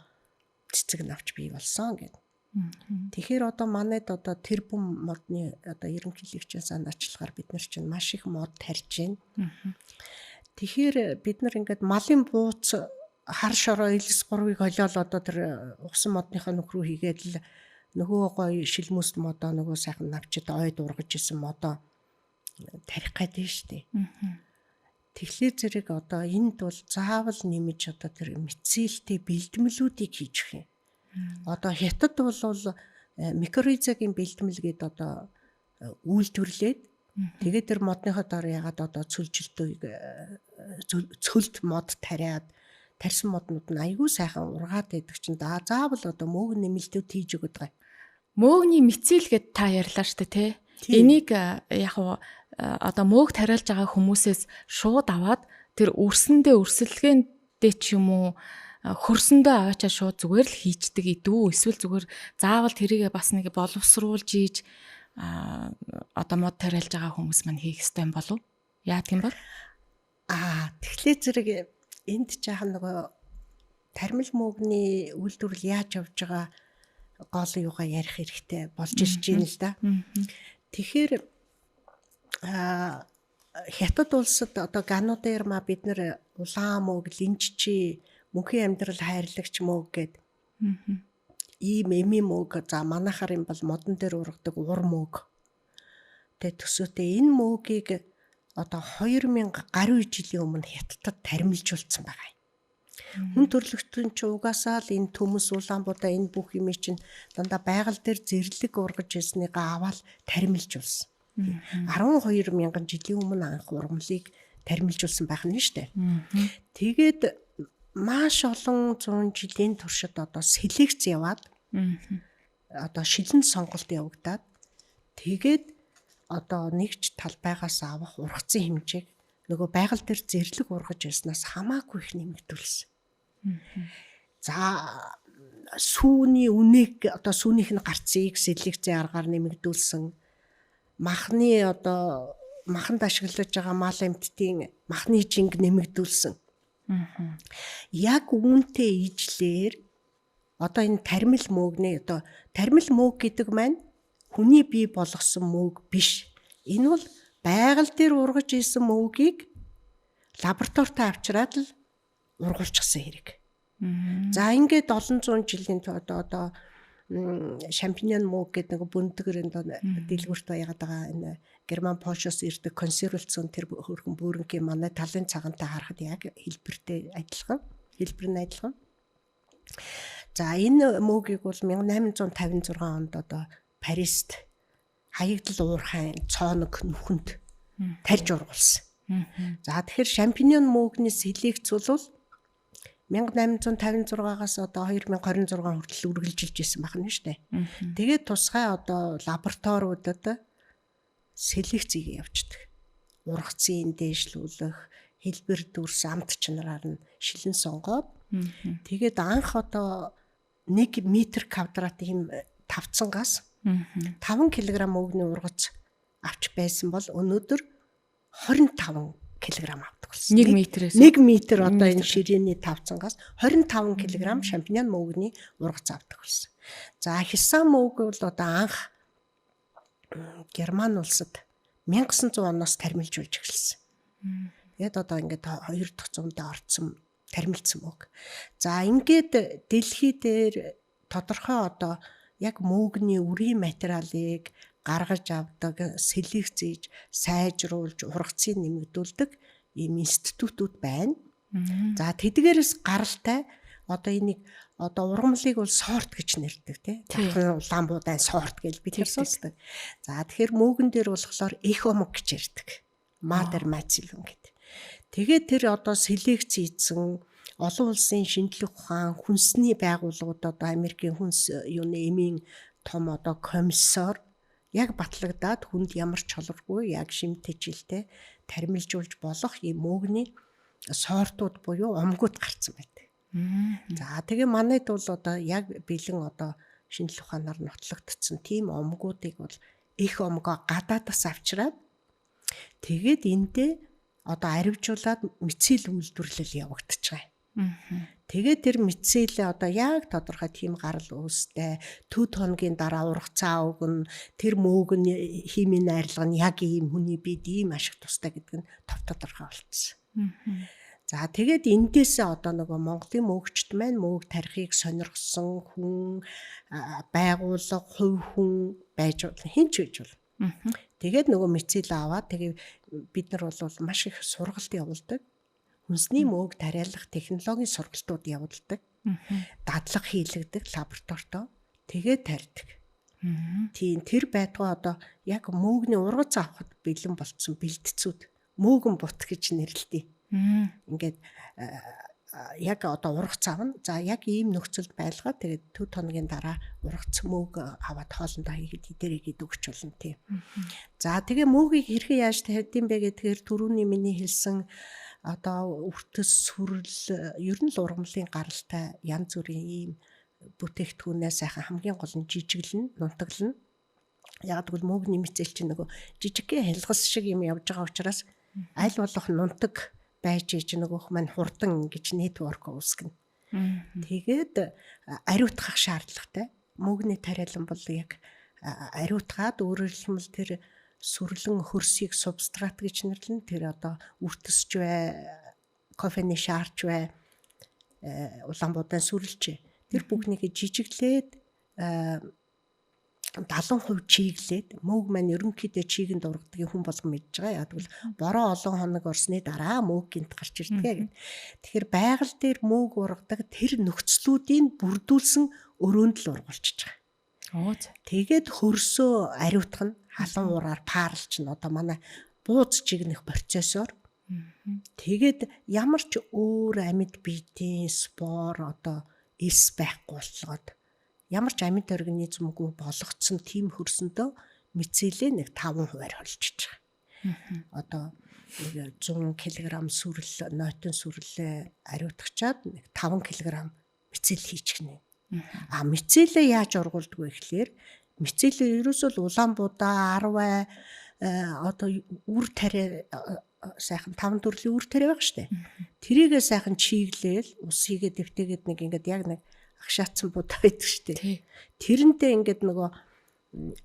цэцэг навч бий болсон гэдэг. Тэгэхээр одоо манайд одоо тэр бүм модны одоо ерөнхийлөгчийн санаачлагаар бид нар чинь маш их мод тарьж байна. Тэгэхээр бид нар ингээд малын бууц хар шороо элс гурвыг олиол одоо тэр усан модныхаа нөх рүү хийгээд л нөгөө гоё шилмүст модоо нөгөө сайхан навчид ойд ургаж исэн модоо тарих гэдэг шүү дээ. Тэгэхээр зэрэг одоо энд бол заавал нэмж одоо тэр мицеллтэй бэлтгэлүүдийг хийж өгөх юм. Одоо хятад бол микоризагийн бэлтгэл гээд одоо үйлдвэрлээд тэгээд тэр модныхоо дор ягаад одоо цөлжилтийг цөлд мод тарьсан моднууд нь айгүй сайхан ургаад байдаг чинь заавал одоо мөөг нэмэлтүүд хийж өгöd байгаа. Мөөгний мицелл гэд та ярьлаа шүү дээ тий. Энийг яг одоо мөөг тариалж байгаа хүмүүсээс шууд аваад тэр өрсөндөө өрсөлдөөндөө ч юм уу хөрсөндөө аваачаа шууд зүгээр л хийчдэг идүү. Эсвэл зүгээр заавал тэрийгээ бас нэг боловсруулж ийж одоо мод тариалж байгаа хүмүүс маань хийх ёстой юм болов? Яадаг юм бол? Тэгэхээр зэрэг энд жаахан нөгөө тармил мөөгний үйлдвэрлэл яаж явж байгаа гол юугаа ярих хэрэгтэй болж ирж байна л да. Тэгэхээр хятад улсад одоо гануудаар бид нар улаан мөөг, линчжи мөнхийн амьдрал хайрлагч мөөг гэд ийм эми мөөг за манайхаар юм бол модон дээр ургадаг ур мөөг. Тэгээ төсөөтэй энэ мөөгийг одоо 2000 гаруй жилийн өмнө Хятадд тармилжуулсан байгаа. Хүн төрөлхтөн ч угаасаа л энэ төмөс Улаанбуудаа энэ бүх юм чинь дандаа байгаль дээр зэрлэг ургаж ирснийг аваад тармилжуулсан. 12,000 жилийн өмнө анх ургамлыг тармилжуулсан байх нь шүү дээ. Тэгээд маш олон 100 жилийн туршид одоо селекц яваад одоо шилэн сонголт явагдаад тэгээд одоо нэгж талбайгаас авах ургацын хэмжээг нөгөө байгаль дээр зэрлэг ургаж ирснаас хамаагүй их нэмэгдүүлсэн. За сүүний үнийг одоо сүүнийх нь гарцыг селекцийн аргаар нэмэгдүүлсэн. Махны одоо маханд ашиглаж байгаа мал амьтдын махны жинг нэмэгдүүлсэн. Яг үүнтэй ижлэр одоо энэ тармил мөөгний одоо тармил мөөг гэдэг маань хүний бий болгосон мөөг биш. Энэ бол байгаль дээр ургаж исэн мөөгийг лабораторид авчираад л ургуулчихсан хэрэг. За ингээд олон зуун жилийн одоо шампиньон мөөг гэдэг нэг бөндгөр дэлгүрт байгаад байгаа энэ Герман Польшоос ирдэг консервлцсон тэр хөрхөн бөөрөнгийн манай талын цагантай харахад яг хэлбэр нь адилхан. За энэ мөөгийг бол 1856 онд одоо Парист хаягдл уурхайн цооног нүхэнд тарьж ургуулсан. За тэгэхээр шампиньон мөөгний селекц бол 1856-аас одоо 2026 хүртэл үргэлжилж ирсэн байна шүү дээ. Тэгээд тусгай одоо лабораториудад селекцийг явуулдаг. Ургацын дээшлүүлэх, хэлбэр дүрс амт чанараар нь шилэн сонгоод тэгээд анх одоо 1 метр квадрат ийм тавцангаас 5 кг мөгний ургац авч байсан бол өнөөдөр 25 кг авдаг болсон. 1 метрээс 1 метр одоо энэ ширээний тавцангаас 25 кг шампиньон мөгний ургац авдаг болсон. За хисан мөг бол одоо анх Герман улсад 1900 оноос тармилжуулж эхэлсэн. Тэгээд одоо ингээд 2 дахь зуунд орцсон тармилцсан мөг. За ингээд дэлхий дээр тодорхой одоо яг мөөгний үрийн материалыг гаргаж авдаг, селекцж, сайжруулж, ургацыг нэмэгдүүлдэг ийм институтууд байна. За тэдгээрээс гаралтай одоо энийг одоо ургамлыг бол сорт гэж нэрдэг тий. Тархан Улаанбуудаа сорт гэж бид хэлдэг. За тэгэхээр мөөгөн дээр болохоор эхомог гэж ярьдаг. Мадер мацилум гэдэг. Тэгээд тэр одоо селекц хийсэн олон улсын шинжлэх ухаан хүнсний байгууллагууд одоо Америкийн хүнс юуны эмийн том одоо комиссар яг батлагдаад хүнд ямар ч чолоргүй яг шимтэж жилтэй тармилжуулж болох ийм мөөгний сортууд буюу омгууд гарсан байдаг. За тэгээ манайд бол одоо яг бэлэн одоо шинжлэх ухаанаар нотлогдсон тийм омгуудыг бол их омгоо гадаадаас авчираад тэгээд энтэй одоо аривжуулаад мицил үйлдвэрлэл явагдаж байгаа. Тэгээд тэр мицэлээ одоо яг тодорхой тийм гарал үүстэй төд хоногийн дараа ургацаа өгнө тэр мөөг нь химийн найрлага нь яг ийм хүний биед ийм ашиг тустай гэдэг нь тодорхой болчихсон. За тэгээд эндээсээ одоо нөгөө Монголын мөөгчд маань мөөг тарихыг сонирхсон хүн байгууллага хувь хүн байж хэн ч гэж бол. Тэгээд нөгөө мицэл аваад тэгээд бид нар бол маш их сургалт явуулдаг. Хүнсний мөөг тариалах технологийн сургалтууд явуулдаг. Дадлага хийлгдэг лабораторитой. Тэгээд тарьдаг. Тийм тэр байтугай одоо яг мөөгний ургац авахд бэлэн болцсон бэлтцүүд мөөгөн бут гэж нэрлэдэг. Ингээд яг одоо ургац авна. За яг ийм нөхцөлд байлгаад тэгээд төв хоногийн дараа ургац мөөг аваад хоолндоо хийгээд идэрийг өгч болно тийм. За тэгээ мөөгийг хэрхэн яаж тарьдсан бэ гэдгээр түрүүний миний хэлсэн одоо үртэс сүрэл ер нь л ургамлын гаралтай янз бүрийн ийм бүтээгдэхүүнээс сайхан хамгийн гол нь жижиглэн, нунтаглан. Яг тэгвэл мөөгний мицэл чинь нөгөө жижигхэн хялгас шиг юм явж байгаа учраас аль болох нунтаг байж иж нөгөөх маань хурдан ингэж нэтворк үүсгэнэ. Тэгээд ариутгах шаардлагатай. Мөөгний тариалан бол яг ариутгаад өөрөөр хэлбэл тэр сүрлэн хөрсийг субстрат гэж нэрлэн тэр одоо үртэсч бай, кофений шаарч бай, Улаанбуудаа сүрлжээ. Тэр бүгнийг жижиглээд 70% чиглээд мөөг маань ерөнхийдөө чигэнд ургадгийг хүн болгон мэдж байгаа. Яг бол бороо олон хоног орсны дараа мөөг гинт гарч ирдэг. Тэгэхээр байгаль дээр мөөг ургадаг тэр нөхцлүүдийг бүрдүүлсэн өрөөнд л ургуулчихж байгаа. Тэгээд хөрсөө ариутгах нь халуун ураар парлч нь одоо манай бууз чигнэх процессор. Тэгээд ямар ч өөр амьд биетийн спор одоо эс байхгүй болгоод ямар ч амьд организмгүй болгоцсон тийм хөрсөндөө мицелээ нэг 5% холжиж байгаа. Одоо нэг 100 кг сүрэл нойтон сүрлээ ариутгачаад нэг 5 кг мицел хийчихнэ. Мицелээ яаж ургуулдаг вэ гэхээр мицелээ ерөөсөө улаанбуудаа 10 одоо үр тариа сайхан 5 төрлийн үр тариа байгаа штэ. Тэрийгээ сайхан чиглээл ус хийгээд дэвтэйгээд нэг ингээд яг нэг агшаатсан будаа байдаг штэ. Тэрнтэй ингээд нөгөө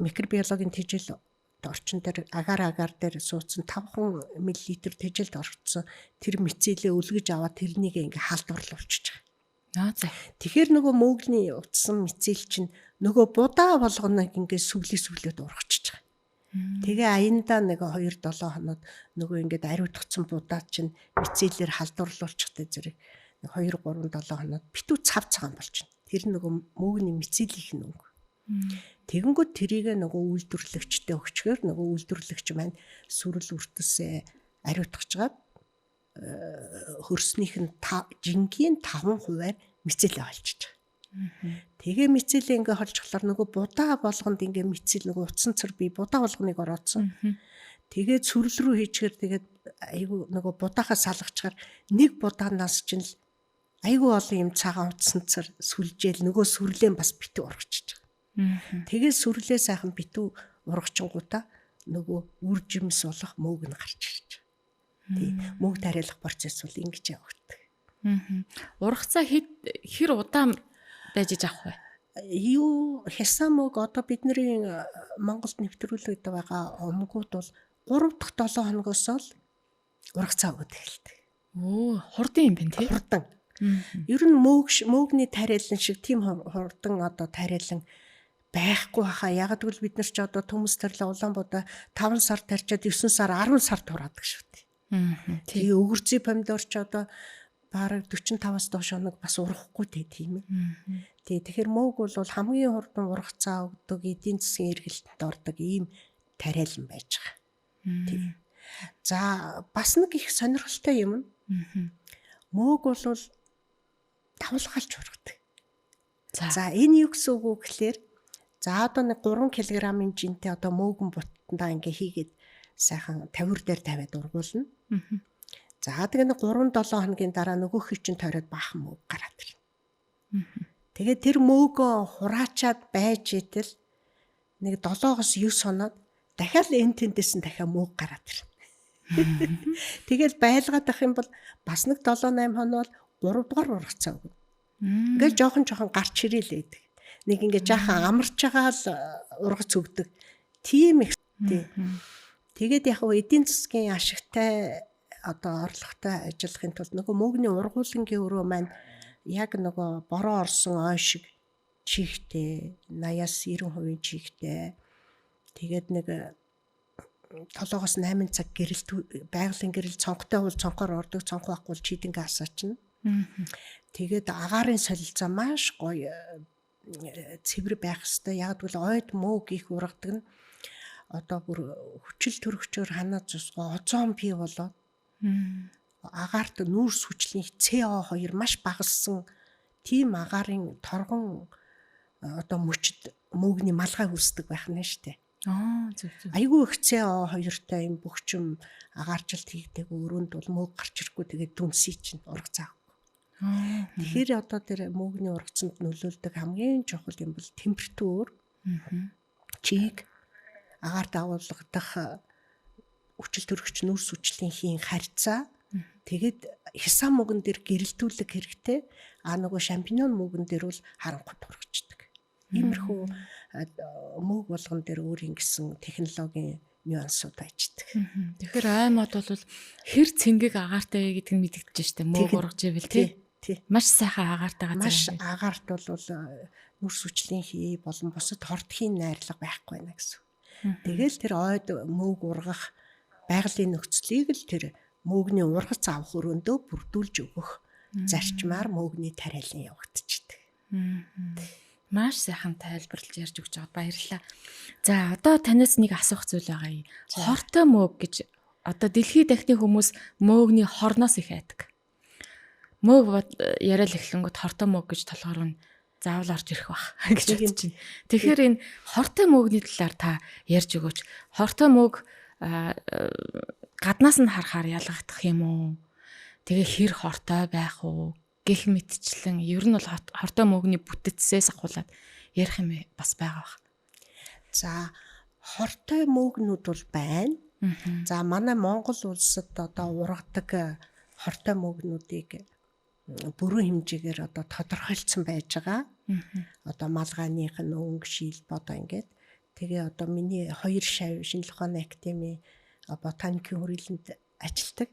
микробиологийн тэжээл орчин дээр агаар дээр суудсан 5 мл тэжээлд орчихсон тэр мицелээ өлгөж аваад тэрнийг ингээд халдварлуулчихж байгаа. Тэгэхээр нөгөө мөөгний утсан мицел чинь нөгөө будаа болгоныг ингээд сүглээд ургачихж байгаа. Тэгээ аяндаа нэг 2-7 хоноод нөгөө ингээд ариутгацсан будаа чинь мицелээр халдварлуулчихтай зэрэг 2-3-7 хоноод битүү цав цагаан болчихно. Тэр нөгөө мөөгний мицелийнх нь өнгө. Тэгэнгүүт тэрийг нөгөө үйлдвэрлэгчтэй өгчгөр нөгөө үйлдвэрлэгч маань сүрэл үртсээ ариутгachгаад хөрснийх нь жингийн 5% мицелээ олчиж байгаа. Тэгээ мицелээ ингээ холжхолоор нөгөө будаа болгонд ингээ мицел нөгөө утсан цэр би будаа болгоныг ороодсон. Тэгээд сүрэл рүү хийчихэр тэгээд айгу нөгөө будаахаа салгачаар нэг будаанаас ч л айгу олон юм цагаан утсан цэр сүлжээл нөгөө сүрлээ бас битүү ургачихж байгаа. Тэгээд сүрлээ сайхан битүү ургачингуудаа нөгөө үр жимс болох мөөг нь гарч ирж байгаа. Тий мөөг тариалах процесс бол ингэж явагддаг. Ургацаа хэр удаан байж авах вэ? Юу хясаа мөг одоо бидний Монголд нэвтрүүлээд байгаа өмгүүд бол 3 дахь 7 хоногоос л ургацаа өгöd эхэлдэг. Хурдан юм байна тий. Хурдан. Ер нь мөөгний тариалан шиг тийм хурдан одоо тариалан байхгүй хаа. Яг гэвэл бид нар ч одоо төмөс тариалан Улаанбуудаа 5 сар тарьчаад 9 сар 10 сар тураадаг шүү дээ. Тэгээ өгөрций помидор ч одоо бараг 45-аас доош хоног бас ургахгүй тийм ээ. Тэгэхээр мөөг бол хамгийн хурдан ургацаа өгдөг эдийн засгийн эргэлтэнд ордог ийм тариалан байж байгаа. За бас нэг их сонирхолтой юм. Мөөг бол давлгаалж ургадаг. За энэ юу гэсэн үг вэ гэхээр за одоо нэг 3 кг-ын жинтэй одоо мөөгөн бутандаа ингээ хийгээд сайхан тавир дээр тавиад ургуулна. За тэгээ нэг 3-7 хоногийн дараа нөгөөх чинь тойроод баахан мөөг гараад ирнэ. Тэгээ тэр мөөгөө хураачаад байж итэл нэг 7-оос 9 хоноод дахиад энэ тэндээс нь дахиад мөөг гараад ирнэ. Тэгэл байлгаад ах юм бол бас нэг 7-8 хоноод 3 дугаар ургацаа өгнө. Ингээл жоохон гарч ирээлээ гэдэг. Нэг ингээ жаахан амарч байгаа л ургац өгдөг. Тийм их тий. Тэгээд яг нь эдийн засгийн ашигтай одоо орлоготой ажиллахын тулд нөгөө мөөгний ургуулангийн өрөө маань яг нөгөө бороо орсон ой шиг чихтэй 80-90% чихтэй. Тэгээд нэг 7-8 цаг гэрэлт байгалийн гэрэл цонхтой бол цонхоор ордог, цонх байхгүй бол чийдэнгээ асаачна. Тэгээд агаарын солилцоо маш гоё цэвэр байх хэвээр. Яг гэвэл ойд мөөг их ургадаг нь одоо бүр хүчил төрөгчөөр ханаад зусгаа озон бий болоод агаарт нүүрс хүчлийн CO2 маш багассан тийм агаарын торгон одоо мөчд мөөгний малгай үүсдэг байх нь шүү дээ. Айгүй их CO2-тай юм бөхчм агаарчлалт хийгдэг өрөөнд бол мөөг гарч ирэхгүй тэгээд дүнсий чинь ургацаа. Тэгэхээр одоо тэр мөөгний ургацанд нөлөөлдөг хамгийн чухал юм бол температур, чиг, агаар дагуулгадах хүчил төрөгч нүүрс хүчлийнхийн харьцаа. Тэгээд хясаа мөгөн дээр гэрэлтүүлэг хэрэгтэй. Нөгөө шампиньон мөгөн дээр бол харанхуй тургачдаг. Иймэрхүү мөг болгон дээр өөр ингэсэн технологийн нюансууд аждаг. Тэгэхээр аймод бол хэр цэнгэг агаартай вэ гэдг нь мэдэгдэж штэ мөг ургаж ивэл тий. Тий. Маш сайхан агаартай газар. Маш агаарт бол нүрс хүчлийн хий болон бусад хортхийн найрлага байхгүй байна гэсэн. Тэгэл тэр ойд мөөг ургах байгалийн нөхцөлийг л тэр мөөгний ургац авах өрөөндөө бүрдүүлж өгөх зарчмаар мөөгний тариалан явагдчихдаг. Маш сайхан тайлбарлаж ярьж өгч байгаад баярлалаа. За одоо танаас нэг асуух зүйл байгаа юм. Хортой мөөг гэж одоо дэлхийд дахны хүмүүс мөөгний хорноос их айдаг. Мөөг яриад эхлэнгүүт хортой мөөг гэж толгоор нь заавал орж ирэх бах гэж бодож байна. Тэгэхээр энэ хортой мөөгний талаар та ярьж өгөөч. Хортой мөөг гаднаас нь харахаар ялгагдах юм уу? Тэгээ хэр хортой байх уу? Гэх мэтчлэн ер нь бол хортой мөөгний бүтцээс ахуулаад ярих юм бас байгаа бах. За хортой мөөгнүүд бол байна. За манай Монгол улсад одоо ургадаг хортой мөөгнүүдийг бүрэн хэмжээгээр одоо тодорхойлцсон байж байгаа. Одоо малгайных нь өнгө шил бодоо ингээд. Тэгээ одоо миний 2 шавь шинжлэх ухааны академи ботаникийн хүрээлэнд ажилтдаг.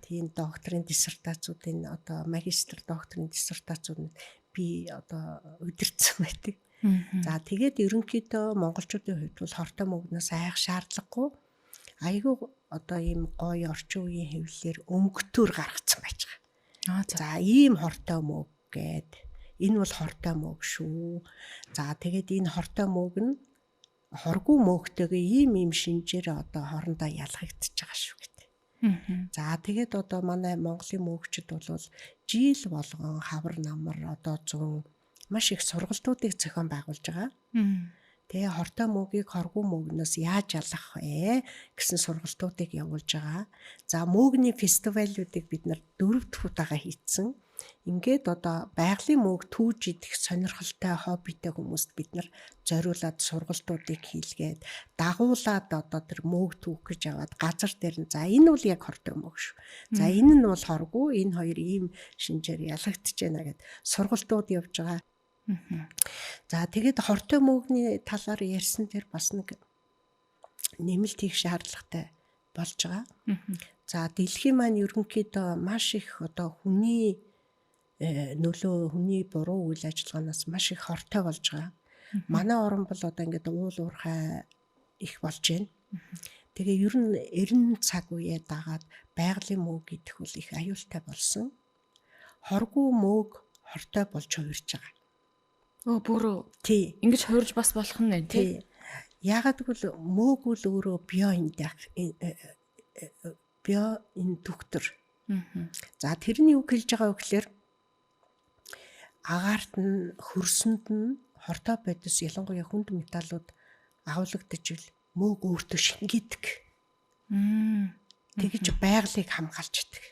Тийм докторийн диссертацуудын одоо магистр докторийн диссертацууд би одоо удирдсан байдаг. За тэгээд ерөнхийдөө монголчуудын хувьд бол хортой мөөгнөөс айх шаардлагагүй. Айгүй одоо ийм гоё орчин үеийн хэвлэлээр өнгөтөр гаргацсан байж байгаа. За ийм хортой мөөг гээд энэ бол хортой мөөг шүү. За тэгээд энэ хортой мөөг нь хоргүй мөөгтэйгээ ийм шинжээр одоо хоорондоо ялгагдчихж байгаа шүү гэдэг. За тэгээд одоо манай Монголын мөөгчд бол жил болгон хавар намар одоо 100 маш их сургалтуудыг зохион байгуулж байгаа. Тэгээ хортой мөөгийг хоргүй мөөгнөөс яаж ялгах вэ гэсэн сургалтуудыг явуулж байгаа. За мөөгний фестивалуудыг бид нар 4 дахь удаага хийцэн. Ингээд одоо байгалийн мөөг түүж идэх сонирхолтой хоббитэй хүмүүст бид нар зориулаад сургалтуудыг хийлгээд дагуулад одоо тэр мөөг түүх гэж яваад газар дээр нь за энэ бол яг хортой мөөг шүү. За энэ нь бол хоргүй, энэ хоёр ийм шинжээр ялгагдчихэж байна гэд сургалтууд явж байгаа. За тэгээд хортой мөөгний талаар ярьсан дээр бас нэг нэмэлт хийх шаардлагатай болж байгаа. За дэлхийн маань ерөнхийдөө маш их одоо хүний нөлөө хүний буруу үйл ажиллагаанаас маш их хортой болж байгаа. Манай орн бол одоо ингээд уул уурхай их болж байна. Тэгээ ер нь 90 цаг үеэ дагаад байгалийн мөөг идэх үл их аюултай болсон. Хоргүй мөөг хортой болж хувирж байгаа. Бүрөө. Тий. Ингэж хувирж бас болох нь байна тий. Ягаад гэвэл мөөг бол өөрөө биоиндуктор. За тэрний үг хэлж байгаа үгээр агаарт нь хөрсөнд нь хортой бодис ялангуяа хүнд металлууд агуулгадж ил мөөг өөртөө шингээдэг. Тэгэж байгалыг хамгаалж идэг.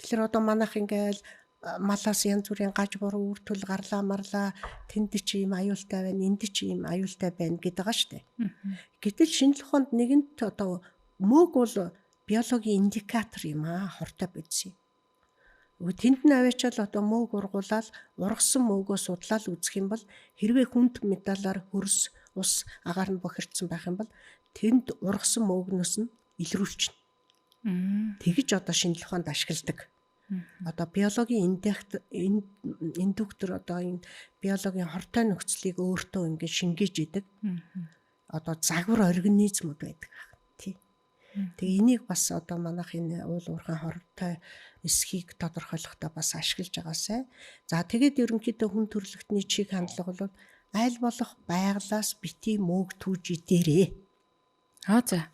Тэгэхээр одоо манайх ингээл малаас янз бүрийн гаж буруу үртэл гарлаа марлаа тэнд чи ийм аюултай байна, энд чи ийм аюултай байна гэдэг байгаа шүү дээ. Гэтэл шинжлэх ухаанд нэгэнт одоо мөөг бол биологийн индикатор юм аа, хортой бодис юм. Тэнд нь аваачаал одоо мөөг ургуулаад ургасан мөөгөө судлаад үзэх юм бол хэрвээ хүнд металлаар хөрс ус агаар нь бохирдсан байх юм бол тэнд ургасан мөөгнөөс нь илрүүлчихнэ. Тэгэж одоо шинжлэх ухаанд ашигладаг. Одоо биологийн индуктор одоо энэ биологийн хортой нөхцөлийг өөртөө ингээд шингээж идэг. Одоо загвар организмуд байдаг. Тий. Тэгээ энийг бас одоо манайх энэ уул уурхай хортой эсхийг тодорхойлохдоо бас ашиглаж байгаасай. За тэгээд ерөнхийдөө хүн төрөлхтний чиг хандлага бол аль болох байглаас бити мөөг түүж идээрээ. За.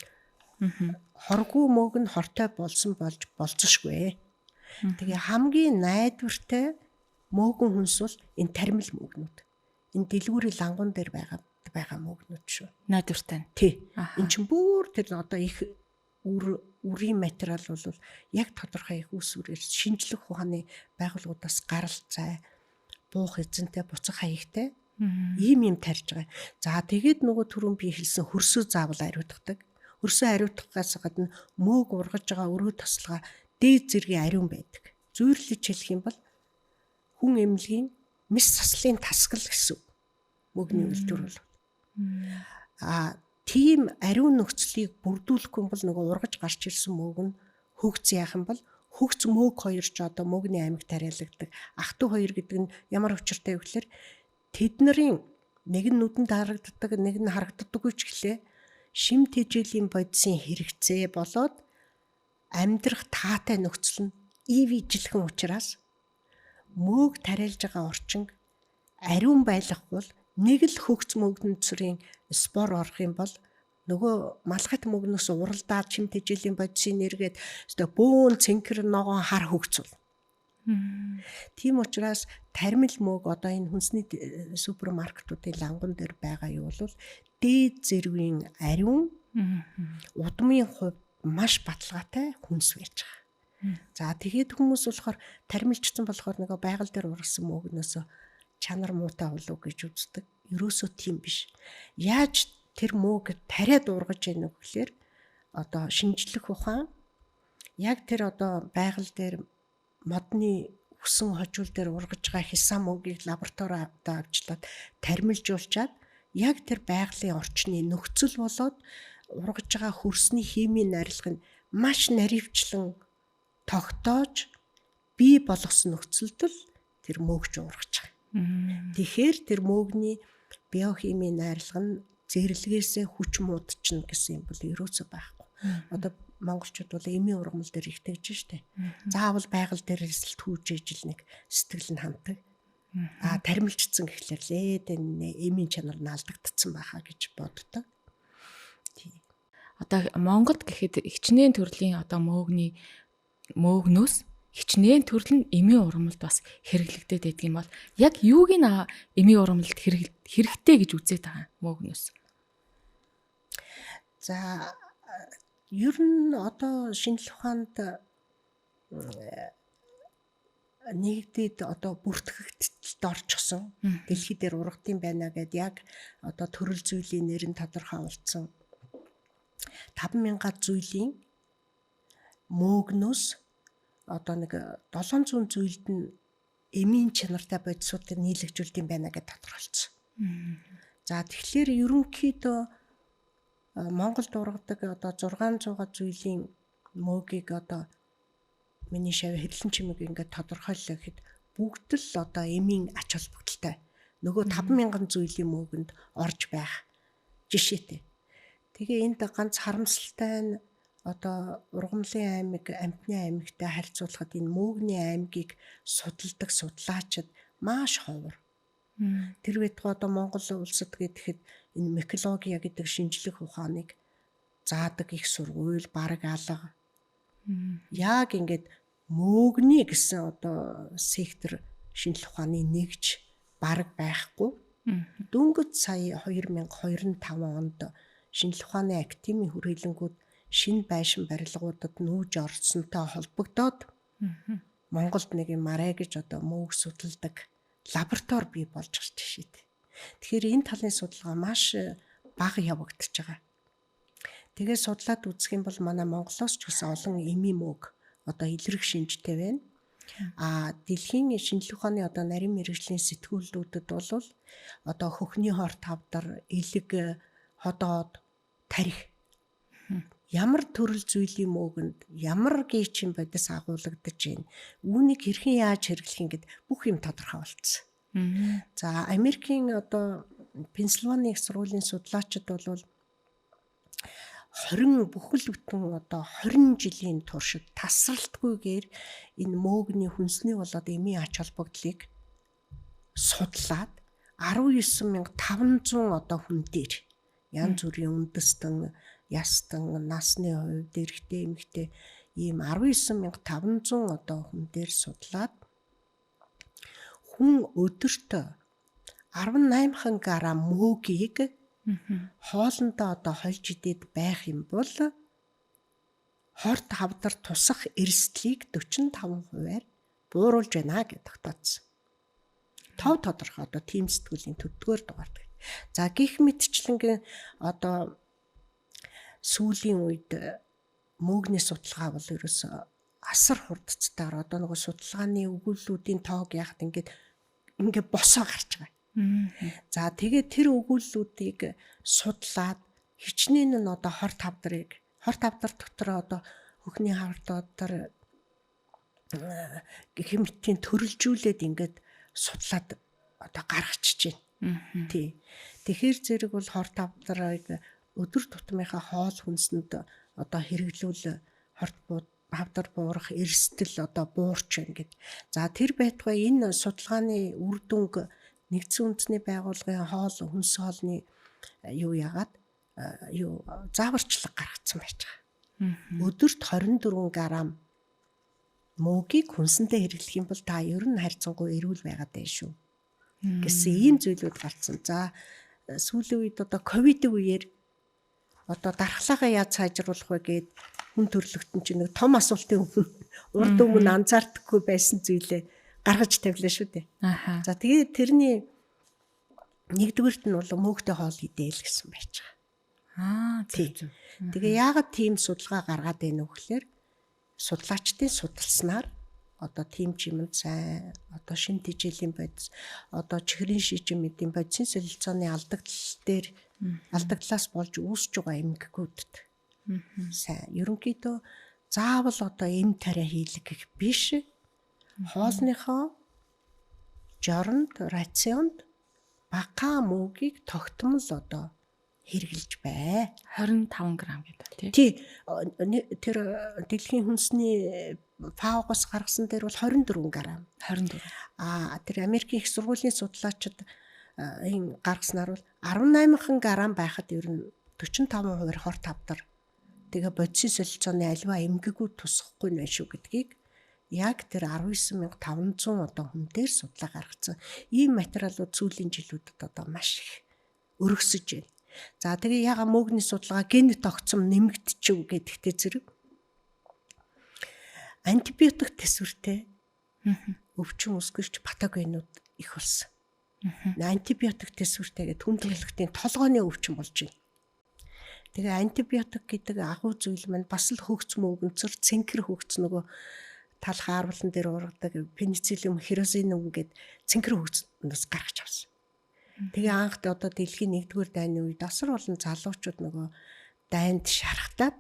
Хоргүй мөөг нь хортой болсон болж болцсошгүй. Тэгээ хамгийн найдвартай мөөгөн хүнс бол энэ таримл мөөгнүүд. Энэ дэлгүүрийн лангуун дээр байгаа мөөгнүүд шүү. Найдвартай. Тий. Энд чинь бүр тэр одоо их үрийн материал бол яг тодорхой их үс үрээр шинжлэх ухааны байгууллагуудаас гаралцай, буух эзэнтэй, буцах хаягтай ийм тарьж байгаа. За тэгээд нөгөө түрүүн би хэлсэн хөрсөө заавал ариутгадаг. Хөрсөө ариутгахаас гадна мөөг ургаж байгаа өрөө тослогоо дээд зэргийн ариун байдаг. Зүйрлэж хэлэх юм бол хүн эмнэлгийн мис цаслын тасгал гэсэн мөгний үйлдвэр бол. Тийм ариун нөхцөлийг бүрдүүлэхгүй бол нөгөө ургаж гарч ирсэн мөөг нь хөгц яах юм бол хөгц мөөг хоёр ч одоо мөөгийн аймаг тариалагддаг. Ах トゥ хоёр гэдэг нь ямар учиртай вэ гэхээр тэднэрийн нэг нь нүдэнд харагддаг, нэг нь харагддаггүй ч гэлээ шим тэжээлийн бодисын хэрэгцээ болоод амьдрах таатай нөхцөл нь ижилхэн учраас мөөг тариалж байгаа орчин ариун байх бол нэг л хөгц мөгнөцрийн спор орох юм бол нөгөө малгайт мөгнөөс уралдаад шим тэжээлийн бодисын нэргээд өстой бөөн цэнхэр ногоон хар хөгцөл. Тийм учраас тармил мөөг одоо энэ хүнсний супермаркетуудын ланган дээр байгаа юу бол дээд зэргийн ариун удмын хувьд маш баталгаатай хүнс байж байгаа. За тэгээд хүмүүс болохоор тармилчсан болохоор нөгөө байгаль дээр ургасан мөөгнөөс чанар муутай болов гэж үздэг. Ерөөсөө тийм биш. Яаж тэр мөөг тариад ургаж яах вэ гэхээр одоо шинжлэх ухаан яг тэр одоо байгаль дээр модны өсөн хожуул дээр ургаж байгаа хясаа мөөгийг лабораторид авчлаад тармилжуулчаад яг тэр байгалийн орчны нөхцөл болоод ургаж байгаа хөрсний химийн нарилга нь маш наривчлан тогтоож бий болгосон нөхцөлд л тэр мөөгч ургаж байгаа. Тэгэхээр тэр мөөгний биохимийн нарилга нь зэрлэгээсээ хүч муудчихна гэсэн юм бол ерөөсөө байхгүй. Одоо монголчууд бол эмийн ургамал дээр их тэгж штэ. Заавал байгаль дээрээс л түүж ижил нэг сэтгэл нь хандаг. Тармилчсан гэхлээр лээд эмийн чанар нь алдагдсан байхаа гэж боддог. Тий. Одоо Монголд гэхэд хичнээн төрлийн одоо мөөгнөөс хичнээн төрөл нь эмийн ургамалд бас хэрэглэгдээд байдаг юм бол яг юуг нь эмийн ургамалд хэрэгтэй гэж үзээд байгаа мөөгнөөс. За ер нь одоо шинжлэх ухаанд нэгдээд одоо бүртгэгдэлд орчихсон. Дэлхий дээр ургадсан байна гэд яг одоо төрөл зүйлийн нэр нь тодорхойлсон 5,000 зүйлийн мөөгнөөс одоо нэг 700 зүйлд нь эмийн чанартай бодисуудыг нийлэгжүүлдэг байна гэж тодорхойлсон. За тэгэхээр ерөнхийдөө Монголд ургадаг одоо 600 зүйлийн мөөгийг одоо миний шав хэрлэн чимэг ингээд тодорхойлоо гэхэд бүгд л одоо эмийн ач холбогдолтой. Нөгөө 5,000 зүйлийн мөөгөнд орж байх жишээтэй. Тэгээ энд ганц харамсалтай нь одоо ургамлын аймаг, амтны аймагтай харьцуулахад энэ мөөгийн аймгийг судалдаг судлаачид маш ховор. Тэр байтугай одоо Монгол улсад гэхэд энэ микология гэдэг шинжлэх ухааныг заадаг их сургууль, бараг алга. Яг ингээд мөөгний гэсэн одоо сектор шинжлэх ухааны нэгж бараг байхгүй. Дөнгөж сая 2025 онд шинжлэх ухааны академийн хүрээлэнгүүд шинэ байшин барилгуудад нүүж орсонтой холбогдоод Монголд нэг юм арай гэж одоо мөөг судалдаг лаборатори бий болж байгаа жишээ. Тэгэхээр энэ талын судалгаа маш бага явагдаж байгаа. Тэгээ судлаад үзэх юм бол манай Монголоос ч гэсэн олон эмийн мөөг одоо илрэх шинжтэй байна. Дэлхийн шинжлэх ухааны одоо нарийн мэргэжлийн сэтгүүлдүүдэд бол одоо хөхний хор тавдар, элэг, ходоод, тарих ямар төрөл зүйлийн мөөгөнд ямар гээчин бодис агуулгадж байна. Үүнийг хэрхэн яаж хэрэглэх юм гэд бүх юм тодорхой болцсон. За Америкийн одоо Пенсильвани их сургуулийн судлаачид бол 20 бүхэл бүтэн одоо 20 жилийн туршид тасралтгүйгээр энэ мөөгний хүнсний болоод эмийн ач холбогдлыг судлаад 19,500 одоо хүн дээр янз бүрийн үндэстэн, ястан, насны хувьд эрэгтэй, эмэгтэй ийм 19,500 одоо хүн дээр судлаад хүн өдөрт 18 грамм мөөгийг хоолндоо одоо хольж идээд байх юм бол хорт хавдар тусах эрсдлийг 45%-аар бууруулж байна гэж тогтооцсон. Тов тодорхой одоо тийм сэтгүүлийн төдгөөр дугаардаг. За гих мэтчлэнгийн одоо сүүлийн үед мөөгний судалгаа бол ерөөсөө асар хурдцтайгаар одоо нөгөө судалгааны өгүүллүүдийн тоог яахад ингээд босоо гарч байгаа. За тэгээд тэр өгүүллүүдийг судлаад хичнээн нь одоо хор тавдар дотор одоо хөхний хавдар гэх мэтийн төрөлжүүлээд ингээд судлаад одоо гаргачихж байна. Тий. Тэгэхээр зэрэг бол хорт хавдрыг өдөр тутмынхаа хоол хүнсэнд одоо хэрэглүүл хорт хавдар буурах эрсдэл одоо буурч ингээд. За тэр байтугай энэ судалгааны үр дүнг Нэгдсэн үндэсний байгууллагын хоол хүнс хоолны юу яагаад зааварчлаг гаргацсан байж байгаа. Өдөрт 24 грамм мөгийг хүнсэндээ хэрэглэх юм бол та ер нь харьцангуй эрүүл байгаад байна шүү гэсэн ийм зүйлүүд гарцсан. За сүүлийн үед одоо ковидын үеэр одоо дархлаагаа яаж сайжруулах вэ гэд хүн төрөлхтөн чинь нэг том асуултын урд өмнө анзаардаггүй байсан зүйлээ гаргаж тавилаа шүү дээ. За тэгээд тэрний нэгдүгээрт нь бол мөөгтэй хоол идээл гэсэн байж байгаа. Тийм. Тэгээ яагаад тийм судалгаа гаргаад байна вэ гэхээр судлаачдын судалснаар одоо тийм чимэнд сайн одоо шин тэжээлийн бодис одоо чихрийн шижин мэдийн бодисын солилцооны алдагдлаас болж үүсэж байгаа эмгэгүүдэд сайн ерөнхийдөө заавал одоо эм тариа хийлэг гэх биш хоолныхоо жоронд рационд бага мөгийг тогтмол одоо хэрглэж бай. 25 грамм гэдэг тий. Тэр дэлхийн хүнсний ФАО-гоос гаргасан дээр бол 24 грамм. 24. Тэр Америкийн их сургуулийн судлаачид энэ гаргаснаар бол 18 грамм байхад ер нь 45% хорт хавдар. Тэгээ бодисын солилцооны аливаа эмгэгүүд тусахгүй нэ шүү гэдгийг яг тэр 19,500 одоо хүн дээр судлаа гаргацсан. Ийм материалууд сүүлийн жилүүдэд одоо маш их өргөсөж байна. За тэгээ яга мөөгний судалгаа ген тогтсон нэмэгдчихв гэдэгтэй зэрэг антибиотик төсвөртэй өвчин үсгэрч патогенууд их болсон. Антибиотик төсвөртэй гэдэг хүн төрөлхтний толгойн өвчин болж байна. Тэгээ антибиотик гэдэг агуу зүйл маань бас л хөгц мөөгөнцөр цэнхэр хөгц нөгөө талх ааруулан дээр ургадаг пенициллин хирозинум гэдэг цэнхэр хөгцнөөс гаргаж авсан. Тэгээ анхд одоо дэлхийн 1-р дайны үед асар олон залуучууд нөгөө дайнд шархтаад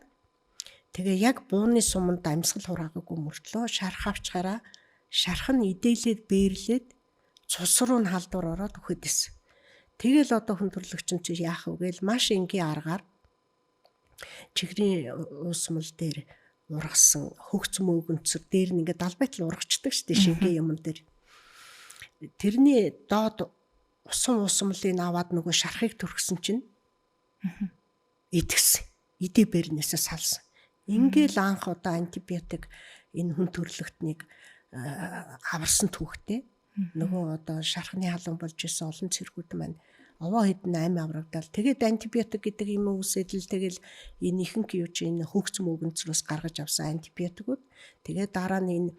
тэгээ яг бууны суманд амьсгал хураагагүй мөртлөө шарх авчгаараа шарх нь идээлээд бээрлээд цус руу нь халдвар ороод үхэдсэн. Тэгэл одоо хүн төрөлхтөн чи яах вэ гээл маш энгийн аргаар чихрийн уусмал дээр ургасан хөгц мөөгөнцөр дээр нь ингээд далбайтал ургацдаг шүү дээ шингийн юмн дээр. Тэрний доод усан уусмлыг аваад нөгөө шархыг төргсөн чинь идэгсэн. Идэ бэрнээсээ салсан. Ингээл анх одоо антибиотик энэ хүн төрөлхтнийг аварсан түүхтэй. Нөгөө одоо шархны халуун болж исэн олон цэргүүд маань овоо хэдэн амь аврагдал. Тэгээд антибиотик гэдэг юм үсэд л тэгэл энэ ихэнх юу ч энэ хөгц мөөгөнцрөөс гаргаж авсан антибиотикууд. Тэгээд дараа нь энэ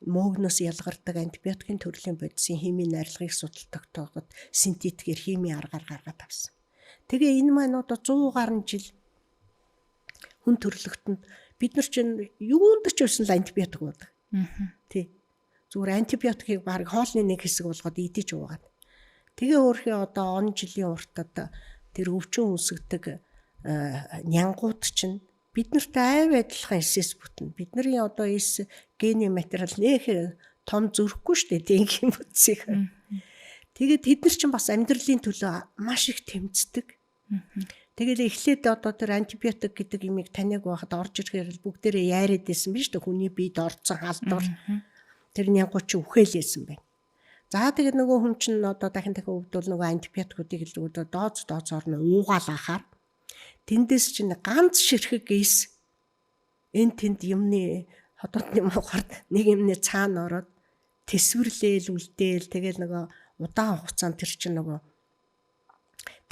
мөөгнөөс ялгардаг антибиотикийн төрлийн бодисын химийн арилгыг судалдаг синтетикээр химийн аргаар гаргаад авсан. Тэгээ энэ маань одоо 100 гаруй жил хүн төрөлхтөнд бид нар чинь юунд ч байсан л антибиотик уудаг. Тий. Зүгээр антибиотикийг баг хоолны нэг хэсэг болгоод идэж уугаад. Тэгээ өөрхий одоо он жилийн уртад тэр өвчин үүсгдэг нянгууд чинь бид нартай айв адилхан эсэс бүтэн. Бидний одоо эс гений материал нэх том зөрөхгүй шүү дээ тийм бүтсийг. Тэгээд тэд нар чинь бас амьдралын төлөө маш их тэмцдэг. Тэгэл эхлээд одоо тэр антибиотик гэдэг имийг таниаг байхад орж ирэхээр бүгдээрээ яарад байсан биз дээ хүний биед орцсон халдвар. Тэр нянгууд чи үхээлээсэн байна. За тэгээд нөгөө хүн чинь одоо дахин өвдвөл нөгөө антибиотикуудыг л дооцоор нь уугаалахаар тэндээс чинь ганц ширхэг эс энэ тэнд юмны хотодны мохорд нэг юмны цаана ороод тэсвэрлээл үлдээл тэгэл нөгөө удаан хугацаанд тэр чинь нөгөө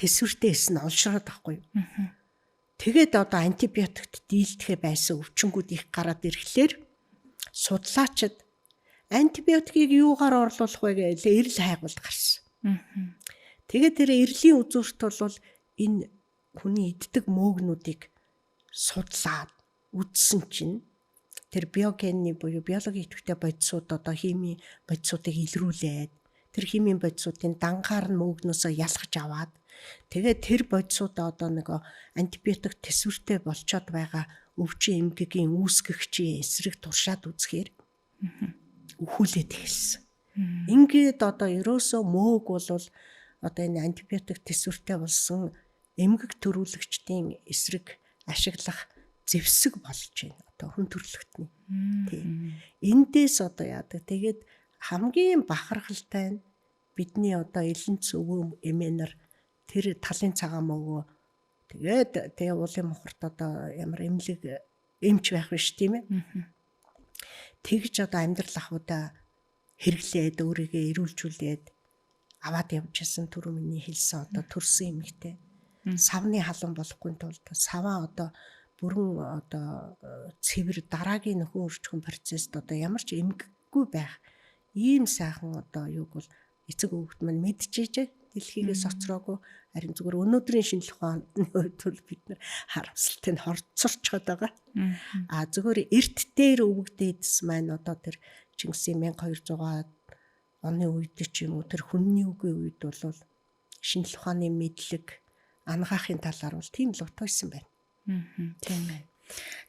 тэсвэртэй эс нь олшроод байхгүй юу. Тэгээд одоо антибиотикт дийлдэхэ байсан өвчнгүүд их гараад ирэхлээр судлаачид антибиотикийг юугаар орлуулах вэ гэж эрэл хайгуулт гарсан. Тэгээд тэр эрлийн үзүүрт бол энэ хүний иддэг мөөгнүүдийг судлаад үзсэн чинь тэр биогенний буюу биологийн идэвхтэй бодисууд одоо химийн бодисуудыг илрүүлээд тэр химийн бодисуудын дангаар нь мөөгнөөсөө ялгаж аваад тэгээд тэр бодисуудаа одоо нэг антибиотик төсвөртэй болцоод байгаа өвчин эмгэгийн үүсгэгчийн эсрэг туршаад үзэхээр Өхүүлээд эхэлсэн. Ингээд одоо ерөөсөө мөөг бол одоо энэ антибиотик төсвөртэй болсон эмгэг төрүүлэгчдийн эсрэг ашиглах зэвсэг болж байна. Одоо хүн төрөлхтний. Тийм. Эндээс одоо яадаг. Тэгээд хамгийн бахархалтай нь бидний одоо элэнц өвөө эмээнэр тэр талын цагаан мөгөө тэгээд тэгээ уулын мохорт одоо ямар эмч байх биш тийм ээ. Тэгж одоо амьдрал ахуйда хэрэглээд өөрийгөө эрүүлжүүлээд аваад явжсэн түрүү миний хэлсэн одоо төрсөн эмэгтэй савны халуун болохгүй тулд саваа одоо бүрэн одоо цэвэр дараагийн нөхөн үржихүн процесст одоо ямар ч эмгэггүй байх ийм сайхан одоо юуг бол эцэг өвгт маань мэдчихэж дэлхийгээс оцроогүй харин зүгээр өнөөдрийн шинжлэх ухааны хувьд бол бид нар харамсалтай нь хорцорчод байгаа. Зүгээр эрт дээр өвгдөөдс маань одоо тэр Чингисийн 1200 оны үед ч юм уу тэр хүнний үгийн үед бол шинжлэх ухааны мэдлэг ангаахын талаар бол тийм л утгасан байна. Тийм байна.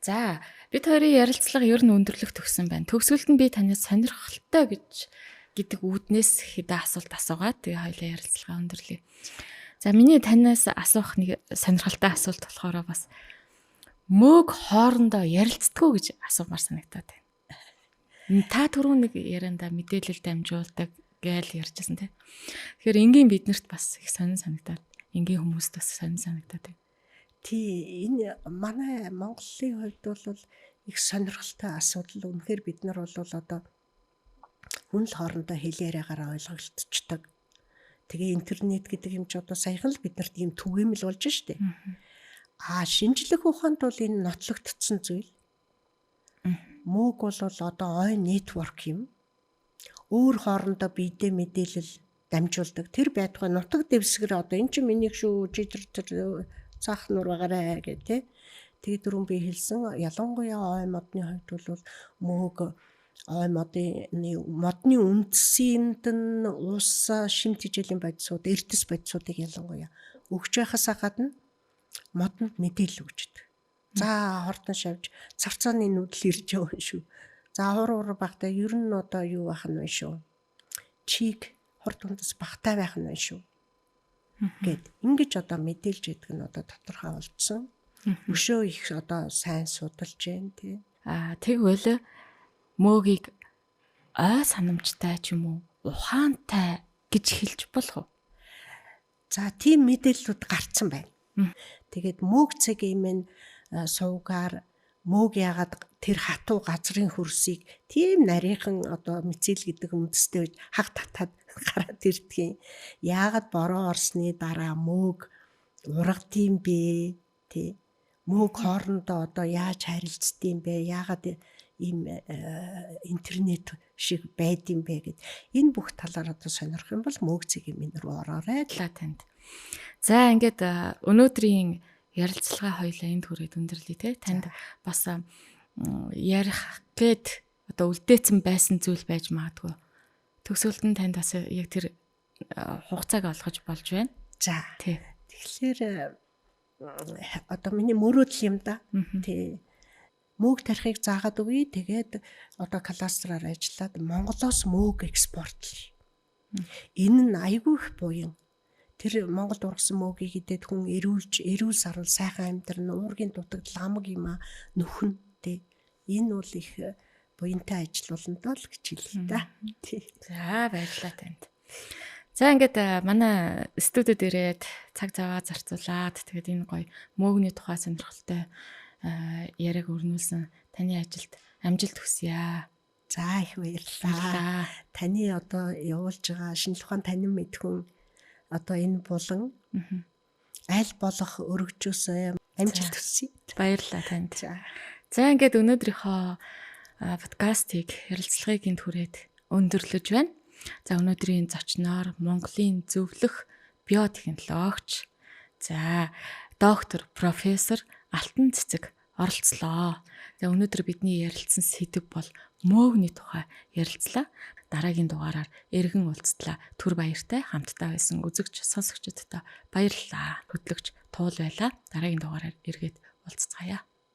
За бид хоёрын ярилцлага ер нь өндөрлөх төгсөн байна. Төгсгөлд нь би танаас сонирхолтой гэдэг үүднээс хэдэн асуулт асуугаад тэгээ хоёлаа ярилцлага өндөрлөе. За миний танаас асуух нэг сонирхолтой асуулт болохоор бас мөөг хоорондоо ярилцдаггүй гэж асуумаар санагдаад байна. Та түрүү нэг ярианда мэдээлэл дамжуулдаг гээл ярьжсэн тийм. Тэгэхээр энгийн биднэрт бас их сонир санагдаад, энгийн хүмүүст бас сонир санагдаад байна. Тий, энэ манай Монголын хувьд бол их сонирхолтой асуудал. Үнэхээр бид нар бол одоо хүн л хоорондоо хэл яриагаараа ойлголцдог. Тэгээ интернет гэдэг юм чи одоо саяхан л биднэрт ийм түгээмэл болж штэ. Шинжлэх ухаанд бол энэ нотлогдсон зүйл. Мөөг бол одоо ой нэтворк юм. Өөр хоорондоо биедээ мэдээлэл дамжуулдаг. Тэр байтугай нутаг дэвсгэр одоо эн чинь миний шүү жидэр цаах нур байгаарэ гэх тээ. Тэгээд дөрөв би хэлсэн ялангуяа ой модны хувьд бол мөөг ой модны үндсэнд нь ус шимт хичээлийн бодисууд, эрдэс бодисуудыг ялангуяа өгч байхасаа гадна модонд мэдээлэл өгчдөг. За хортон шавж цавцааны нүүдэл ирж явна шүү. За хуруур багтаа ер нь одоо юу байх нь вэ шүү. Чиг хорт ундас багтаа байх нь вэ шүү. Гэт ингэж одоо мэдээлж ядг нь одоо тодорхой болцсон. Өшөө их одоо сайн судалж байна тий. Тэгвэл мөөгийг ой санамжтай ч юм уу ухаантай гэж хэлж болох уу? За тийм мэдээллүүд гарцсан байна. Тэгээд мөөг цаг юм суугаар мөөг яагаад тэр хатуу газрын хөрсийг тийм нарийнхан одоо мицэл гэдэг үндэстэй байж хаг татаад гараад ирдгийн. Яагаад бороо орсны дараа мөөг ургадсан бэ? Тэ. Мөөг хоорондоо одоо яаж харилцдсан бэ? Яагаад ийм интернет шиг байдсан бэ гэд. Энэ бүх талаар одоо сонирх юм бол мөөг цаг юм руу ороорой танд. За ингээд өнөөдрийн ярилцлага хоёлаа энд хүрээд өндөрлөе те. Танд бас ярих гээд одоо үлдээсэн байсан зүйл байж магадгүй. Төгсгөлд нь танд бас яг тэр хугацааг олгож болж байна. За. Тий. Тэгэхээр одоо миний мөрөөдөл юм да. Тий. Мөөг тарихыг заагаад өгье. Тэгээд одоо кластераар ажиллаад Монголоос мөөг экспортлъя. Энэ нь айгүй их буян. Тэр Монголд ургасан мөөгийг идээд хүн эрүүл сарвал сайхан амьдрын уургийн дутагдал амаг юм нөхөн тий. Энэ бол их буянтай ажил болно доо л гэж хэлээ да. Тий. За баярлалаа танд. За ингээд манай студид ирээд цаг цаваа зарцуулаад тэгээд энэ гоё мөөгний тухай сонирхолтой яриаг өрнүүлсэн таны ажилд амжилт хүсье. За их баярлалаа. Таны одоо явуулж байгаа шинжлэх ухааны танин мэдхүн одоо энэ булан аль болох өргөжөөсөө амжилт хүсье. Баярлалаа танд. За ингээд өнөөдрийнхөө подкастыг ярилцлагыг энд хүрээд өндөрлөж байна. За өнөөдрийн зочноор Монголын зөвлөх биотехнологич доктор профессор Алтан Цэцэг оролцлоо. За өнөөдөр бидний ярилцсан сэдэв бол мөөгний тухай ярилцлаа. Дараагийн дугаараар эргэн уулзтлаа. Түр баяртай хамтдаа байсан үзэгч сонсогчдод баярлалаа. Хөтлөгч Туул байлаа. Дараагийн дугаараар эргээд уулзцаая.